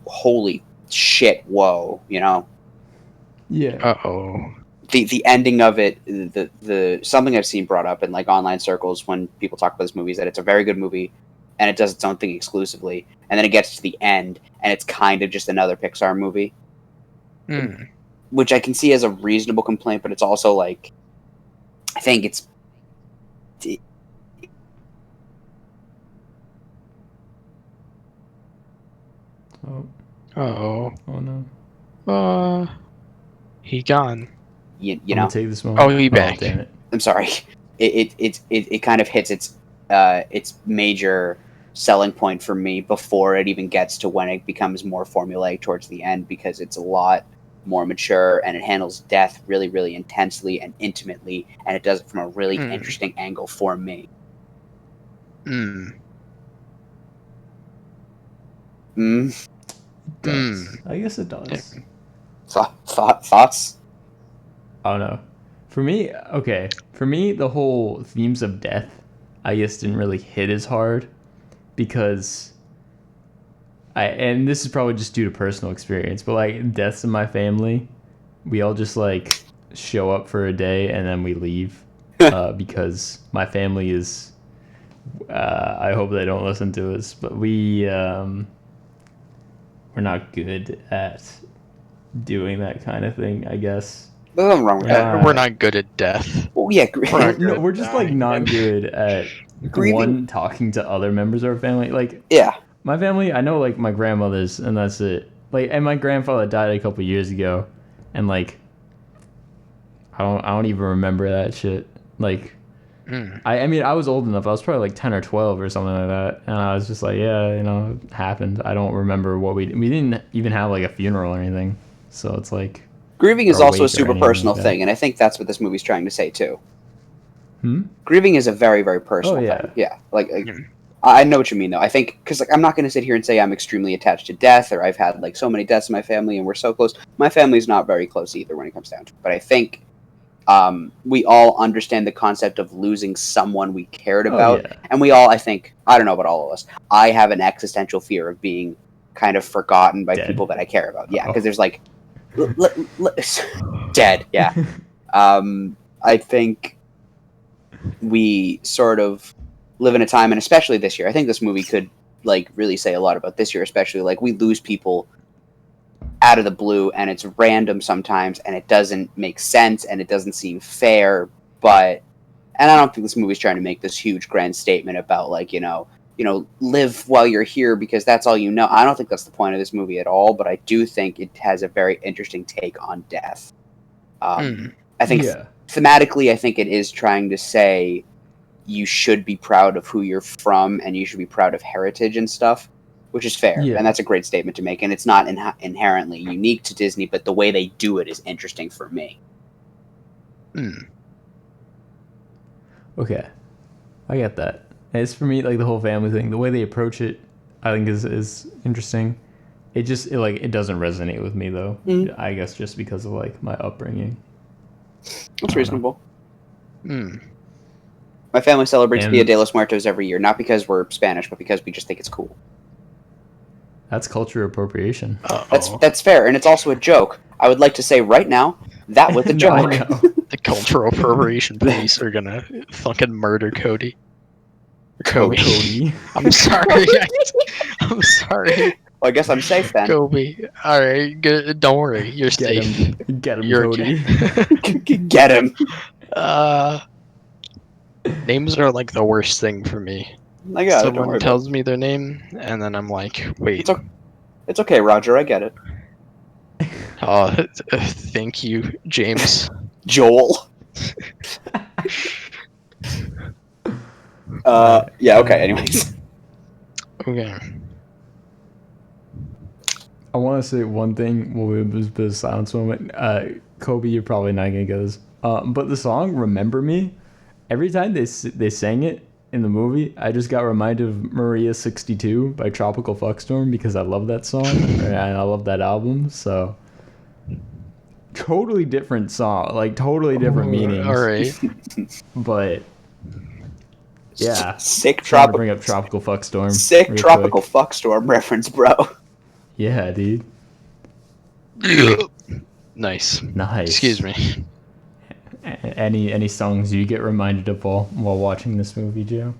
holy shit, whoa, Yeah. Uh-oh. The ending of it, the something I've seen brought up in like online circles when people talk about this movie is that it's a very good movie and it does its own thing exclusively, and then it gets to the end and it's kind of just another Pixar movie. Which I can see as a reasonable complaint, but it's also like, I think it's. Oh no. He gone. You I'm know. gonna take this one. Oh, he back. Damn it. I'm sorry. It kind of hits its major selling point for me before it even gets to when it becomes more formulaic towards the end, because it's a lot more mature and it handles death really, really intensely and intimately, and it does it from a really interesting angle for me. It does. I guess it does. Thoughts? I don't know. For me, the whole themes of death, I guess, didn't really hit as hard, because and this is probably just due to personal experience, but like deaths in my family, we all just like show up for a day and then we leave, because my family is, I hope they don't listen to us, but we're not good at doing that kind of thing, I guess. There's nothing wrong with that. We're not good at death. Oh yeah, we're just like not good at grieving. Talking to other members of our family. Like, yeah. My family, I know like my grandmother's, and that's it. Like, and my grandfather died a couple years ago, and like, I don't even remember that shit. Like, I mean, I was old enough. I was probably like 10 or 12 or something like that, and I was just like, yeah, it happened. I don't remember what we didn't even have like a funeral or anything. So it's like, grieving is also a super personal thing, and I think that's what this movie's trying to say too. Grieving is a very, very personal thing. Yeah, like I know what you mean, though. I think, because like, I'm not going to sit here and say I'm extremely attached to death, or I've had like so many deaths in my family and we're so close. My family's not very close either when it comes down to it. But I think we all understand the concept of losing someone we cared about. And we all, I think, I don't know about all of us, I have an existential fear of being kind of forgotten by people that I care about. Yeah, because there's like, dead, yeah. I think we sort of live in a time, and especially this year, I think this movie could like really say a lot about this year, especially like we lose people out of the blue, and it's random sometimes, and it doesn't make sense, and it doesn't seem fair. And I don't think this movie's trying to make this huge grand statement about like, live while you're here because that's all you know. I don't think that's the point of this movie at all, but I do think it has a very interesting take on death. I think thematically, I think it is trying to say you should be proud of who you're from, and you should be proud of heritage and stuff, which is fair. And that's a great statement to make. And it's not inherently unique to Disney, but the way they do it is interesting for me. Okay. I get that. It's for me like the whole family thing. The way they approach it, I think is interesting. It doesn't resonate with me though. I guess just because of like my upbringing. That's reasonable. Hmm. My family celebrates Dia de los Muertos every year, not because we're Spanish, but because we just think it's cool. That's culture appropriation. That's fair, and it's also a joke. I would like to say right now that was a No, joke. I know. The cultural appropriation police are gonna fucking murder Cody. Kobe. Cody. I'm sorry. I'm sorry. Well, I guess I'm safe then. Kobe. All right. Good. Don't worry. You're Get safe. him. Get him, You're Cody. Get him. Names are like the worst thing for me. I got it. Don't Someone worry tells me their name, and then I'm like, wait. It's okay, Roger. I get it. Oh, thank you, James. Joel. Yeah. Okay. Anyways. Okay. I want to say one thing. Well, it was a bit of a silence moment. Kobe, you're probably not gonna get this. But the song "Remember Me," every time they sang it in the movie, I just got reminded of Maria 62 by Tropical Fuckstorm because I love that song and I love that album. So totally different song, like totally different meanings. All right. But yeah, Sick tropical. Bring up Tropical Fuckstorm. Sick Tropical Fuckstorm reference, bro. Yeah, dude. Nice. Nice. Excuse me. Any songs you get reminded of while watching this movie, Joe?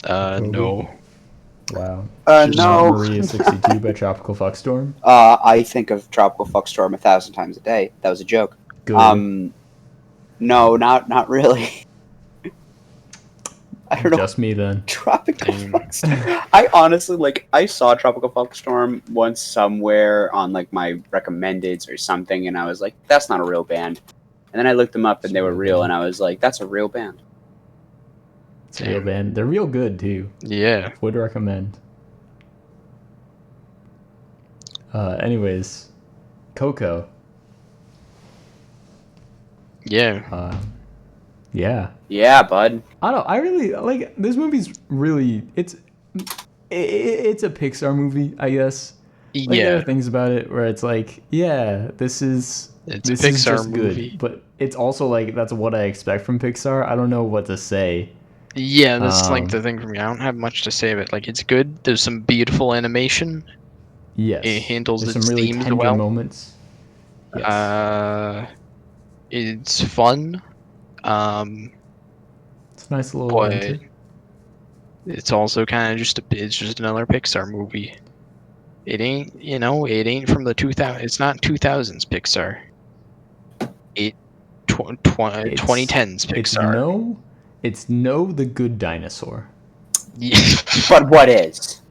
No. Wow. No. Maria 62 by Tropical Fuckstorm. I think of Tropical Fuckstorm 1,000 times a day. That was a joke. Good. No, not really. I don't know. Just me then. Tropical Fuckstorm. I honestly I saw Tropical Fuckstorm once somewhere on like my recommendeds or something, and I was like, that's not a real band. And then I looked them up and they were real, and I was like, that's a real band. It's a real band. They're real good too. Yeah. Would recommend. Anyways, Coco. Yeah. Yeah. Yeah, bud. I don't. I really like this movie's really. It's a Pixar movie, I guess. Like, there are things about it where it's like, yeah, this is a Pixar just movie, good, but it's also like that's what I expect from Pixar. I don't know what to say. Yeah, that's like the thing for me. I don't have much to say of it. Like, it's good. There's some beautiful animation. Yes, it handles there's its some really themes tender well. moments. Yes. It's fun. It's a nice little but adventure. it's also kind of it's just another Pixar movie. It ain't, it ain't from the 2000s. It's not 2000s Pixar. 2010s Pixar. It's the Good Dinosaur. Yeah. But what is?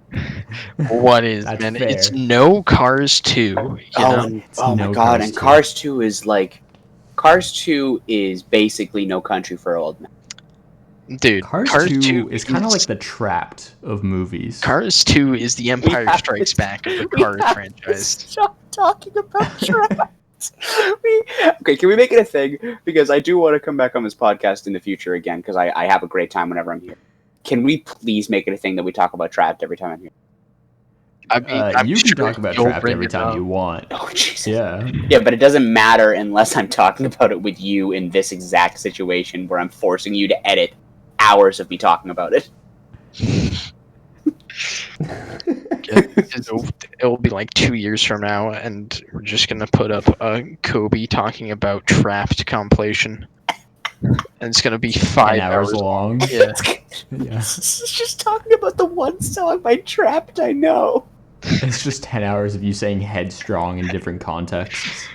What is, That's man? fair. It's no Cars 2. You know? Oh my god, and Cars 2 is Cars 2 is basically No Country for Old Men. Dude, Cars 2 is kind of like the Trapped of movies. Cars 2 is the Empire Strikes Back of the Cars franchise. Stop talking about Trapped. Okay, can we make it a thing? Because I do want to come back on this podcast in the future again, because I have a great time whenever I'm here. Can we please make it a thing that we talk about Trapped every time I'm here? I mean, you can talk about Trapped every time you want. Oh, Jesus. Yeah. Yeah, but it doesn't matter unless I'm talking about it with you in this exact situation where I'm forcing you to edit hours of me talking about it. It'll be like 2 years from now, and we're just gonna put up a Kobe talking about Trapped compilation, and it's gonna be 5 hours long. Yeah. It's just talking about the one song by Trapped I know. It's just 10 hours of you saying headstrong in different contexts.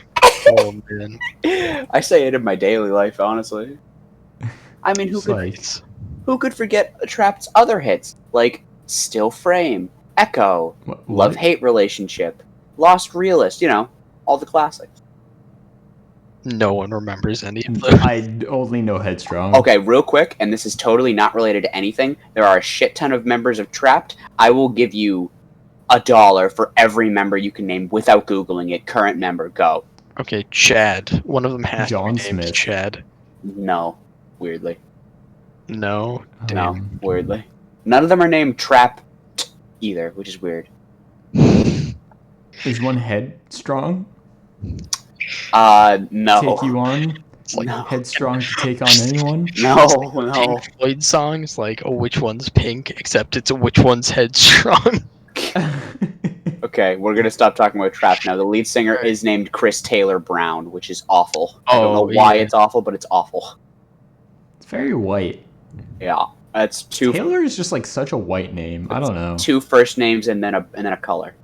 Oh man. I say it in my daily life, honestly. I mean, who could forget Trapped's other hits, like Still Frame, Echo, what? Love-Hate Relationship, Lost Realist, all the classics. No one remembers any of them. I only know Headstrong. Okay, real quick, and this is totally not related to anything. There are a shit ton of members of Trapped. I will give you $1 for every member you can name without Googling it. Current member, go. Okay, Chad. One of them has John to be named Smith. Chad. No, weirdly. No. No, weirdly. None of them are named Trap either, which is weird. Is one headstrong? No. Take you on? It's like No. Headstrong to take on anyone? No. Pink Floyd songs, like, oh, which one's pink, except it's which one's headstrong. Okay, we're gonna stop talking about Trap now. The lead singer is named Chris Taylor Brown, which is awful. I don't know why it's awful, but it's awful. It's very white. Yeah, that's two. Taylor is just like such a white name. I don't know. 2 first names and then a color.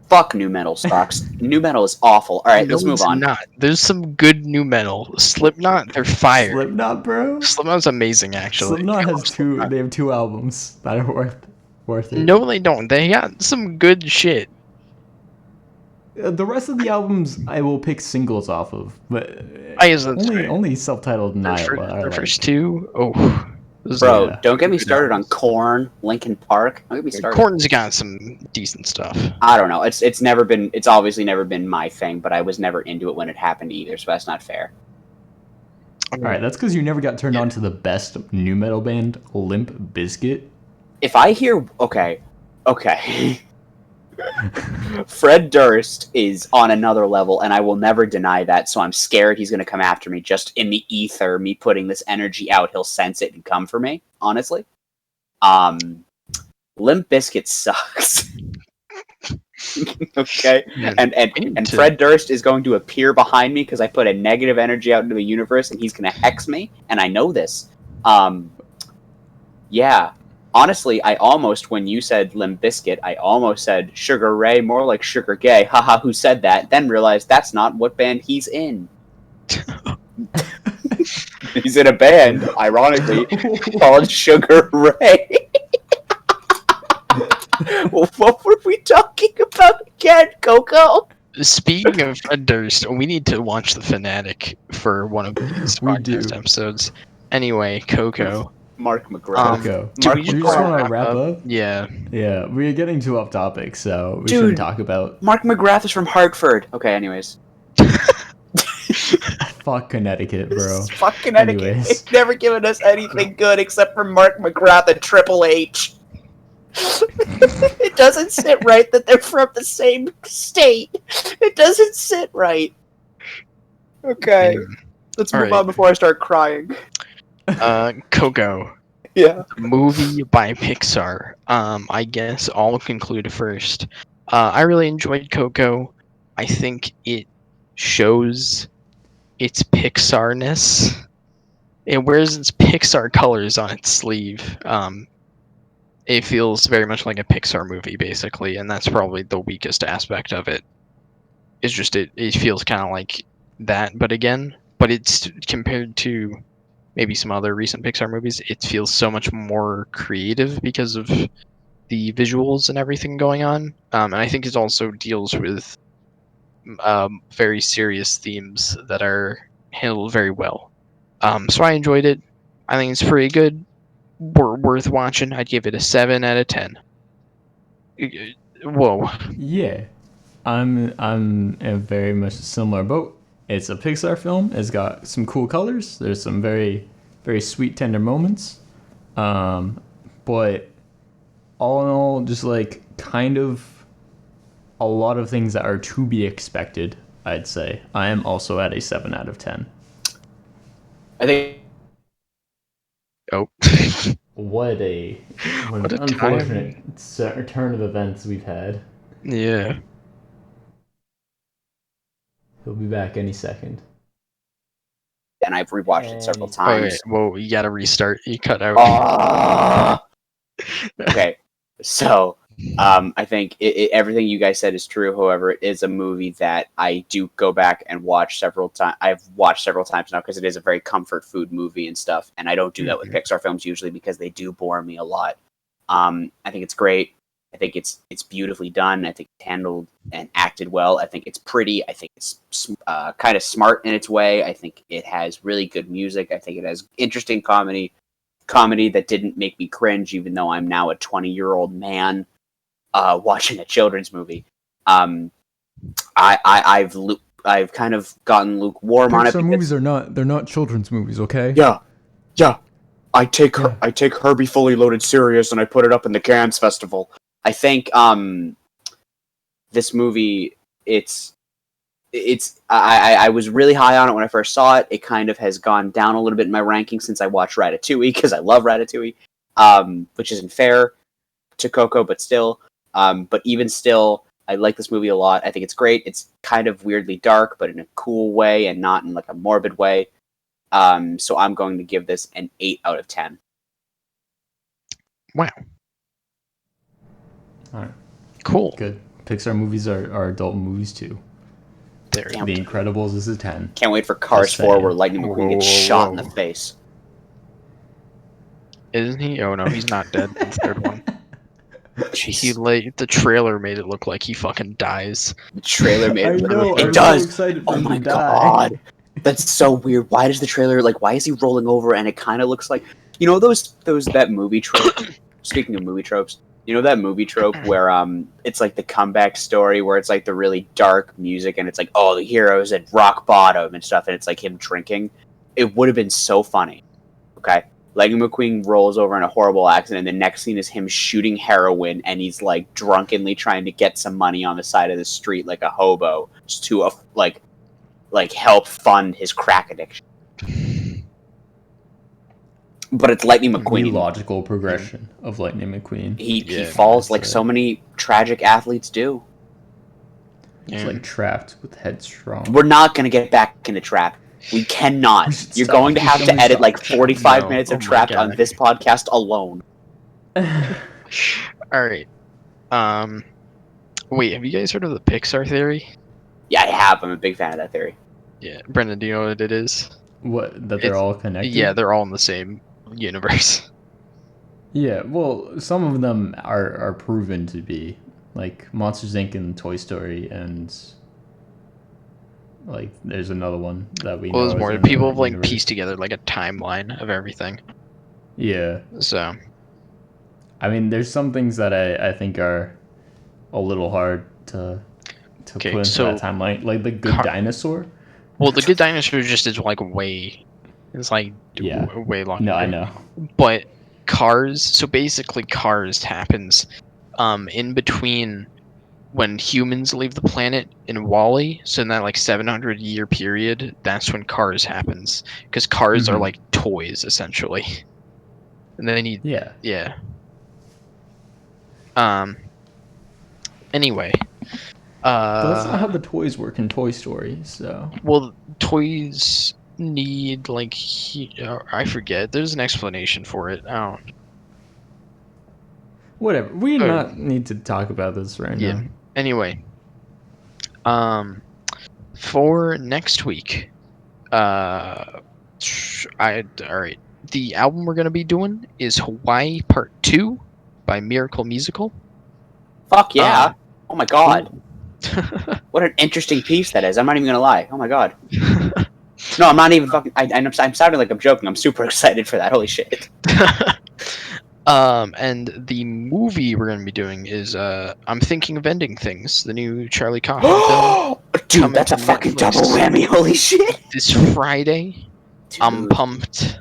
Fuck new metal stocks. New metal is awful. All right, let's move on. Not. There's some good new metal. Slipknot, they're fire. Slipknot, bro. Slipknot's amazing, actually. Slipknot has two. They have 2 albums that are worth it. No, they don't. They got some good shit. The rest of the albums I will pick singles off of, but I guess that's fair. only self-titled The Nile. first 2, oh. Bro, Yeah. don't get me started on Korn, Linkin Park. Don't get me started. Korn's got some decent stuff. I don't know. It's obviously never been my thing, but I was never into it when it happened either, so that's not fair. All right, that's because you never got turned on to the best new metal band, Limp Bizkit. If I hear okay. Fred Durst is on another level, and I will never deny that, so I'm scared he's going to come after me just in the ether, me putting this energy out. He'll sense it and come for me, honestly. Limp Bizkit sucks. Okay? And Fred Durst is going to appear behind me because I put a negative energy out into the universe, and he's going to hex me, and I know this. Yeah. Honestly, I almost, when you said Limp Bizkit, I almost said Sugar Ray, more like Sugar Gay. Haha, who said that? Then realized that's not what band he's in. He's in a band, ironically, called Sugar Ray. What were we talking about again, Coco? Speaking of Fred Durst, we need to watch The Fanatic for one of these podcast episodes. Anyway, Coco. Mark McGrath. Do we just want to wrap up? Yeah. Yeah, we're getting too off topic, so we shouldn't talk about... Mark McGrath is from Hartford. Okay, anyways. Fuck Connecticut, bro. Fuck Connecticut. Anyways. It's never given us anything good except for Mark McGrath and Triple H. It doesn't sit right that they're from the same state. It doesn't sit right. Okay. Let's move on before I start crying. Coco. Yeah. Movie by Pixar. I guess I'll conclude first. I really enjoyed Coco. I think it shows its Pixar-ness. It wears its Pixar colors on its sleeve. It feels very much like a Pixar movie, basically, and that's probably the weakest aspect of it. It's just it feels kind of like that, but it's compared to maybe some other recent Pixar movies, it feels so much more creative because of the visuals and everything going on. And I think it also deals with very serious themes that are handled very well. So I enjoyed it. I think it's pretty good. Worth watching. I'd give it a 7 out of 10. Whoa. Yeah. I'm in very much a similar boat. It's a Pixar film. It's got some cool colors. There's some very, very sweet, tender moments. But all in all, just like kind of a lot of things that are to be expected, I'd say. I am also at a 7 out of 10. I think... Oh. What an unfortunate turn of events we've had. Yeah. He'll be back any second. And I've rewatched it several times. Okay, well, you gotta restart. You cut out. Okay, so I think everything you guys said is true. However, it is a movie that I do go back and watch several times. I've watched several times now because it is a very comfort food movie and stuff. And I don't do that with Pixar films usually because they do bore me a lot. I think it's great. I think it's beautifully done. I think it's handled and acted well. I think it's pretty. I think it's kind of smart in its way. I think it has really good music. I think it has interesting comedy that didn't make me cringe, even though I'm now a 20-year-old man watching a children's movie. I've kind of gotten lukewarm on it. Pixar movies they're not children's movies, okay? Yeah. I take Herbie Fully Loaded serious and I put it up in the Cannes Festival. I think this movie, I was really high on it when I first saw it. It kind of has gone down a little bit in my ranking since I watched Ratatouille, because I love Ratatouille, which isn't fair to Coco, but still. But even still, I like this movie a lot. I think it's great. It's kind of weirdly dark, but in a cool way and not in like a morbid way. So I'm going to give this an 8 out of 10. Wow. All right. Cool. Good. Pixar movies are adult movies too. There. Damn. The Incredibles is a 10. Can't wait for Cars Just 4 saying. where Lightning McQueen gets shot in the face. Isn't he? Oh no, he's not dead in the third one. Jeez. The trailer made it look like he fucking dies. The trailer made it look know, like I it was does. so excited for Oh him my to die. god. That's so weird. Why does the trailer, like, why is he rolling over and it kind of looks like, you know, that movie trope? Speaking of movie tropes, you know that movie trope where it's like the comeback story where it's like the really dark music and it's like, oh, the hero's at rock bottom and stuff, and it's like him drinking. It would have been so funny. Okay, Lightning McQueen rolls over in a horrible accident, and the next scene is him shooting heroin, and he's like drunkenly trying to get some money on the side of the street like a hobo, just to like help fund his crack addiction. But it's Lightning The McQueen. logical progression of Lightning McQueen. He falls like so many tragic athletes do. He's like trapped with Headstrong. We're not going to get back into Trap. We cannot. You're going to have to edit like 45 minutes of Trapped on this podcast alone. Alright. Wait, have you guys heard of the Pixar Theory? Yeah, I have. I'm a big fan of that theory. Yeah. Brendan, do you know what it is? What? That they're all connected? Yeah, they're all in the same universe. Yeah, well, some of them are proven to be. Like Monsters Inc. and Toy Story, and like there's another one that we know. Well, there's is more. in the People have like universe. pieced together like a timeline of everything. Yeah. So. I mean, there's some things that I think are a little hard to put into that timeline. Like the Good Dinosaur. Well, the Good Dinosaur just is like way. It's like way longer. No, I know. But Cars. So basically, Cars happens in between when humans leave the planet in Wall-E. So in that like 700-year period, that's when Cars happens, because cars are like toys essentially, and they need yeah. Anyway, but that's not how the toys work in Toy Story. So well, toys need like I forget. There's an explanation for it. I don't. Whatever. We do not need to talk about this right now. Anyway, for next week, all right. The album we're gonna be doing is Hawaii Part 2 by Miracle Musical. Fuck yeah! Oh my god! What an interesting piece that is. I'm not even gonna lie. Oh my god. No, I'm not even fucking. I'm sounding like I'm joking. I'm super excited for that. Holy shit. And the movie we're gonna be doing is I'm Thinking of Ending Things, the new Charlie Kaufman film. Dude, that's a fucking double whammy. Holy shit! This Friday. Dude. I'm pumped.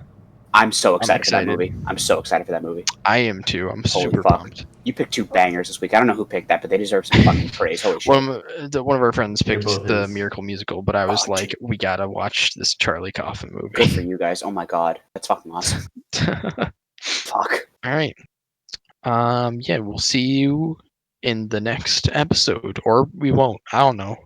I'm so excited for that movie. I'm so excited for that movie. I am too. I'm super pumped. You picked two bangers this week. I don't know who picked that, but they deserve some fucking praise. Holy shit. One of our friends picked the Miracle Musical, but I was like, we gotta watch this Charlie Kaufman movie. Good for you guys. Oh my god. That's fucking awesome. Fuck. Alright. Yeah, we'll see you in the next episode. Or we won't. I don't know.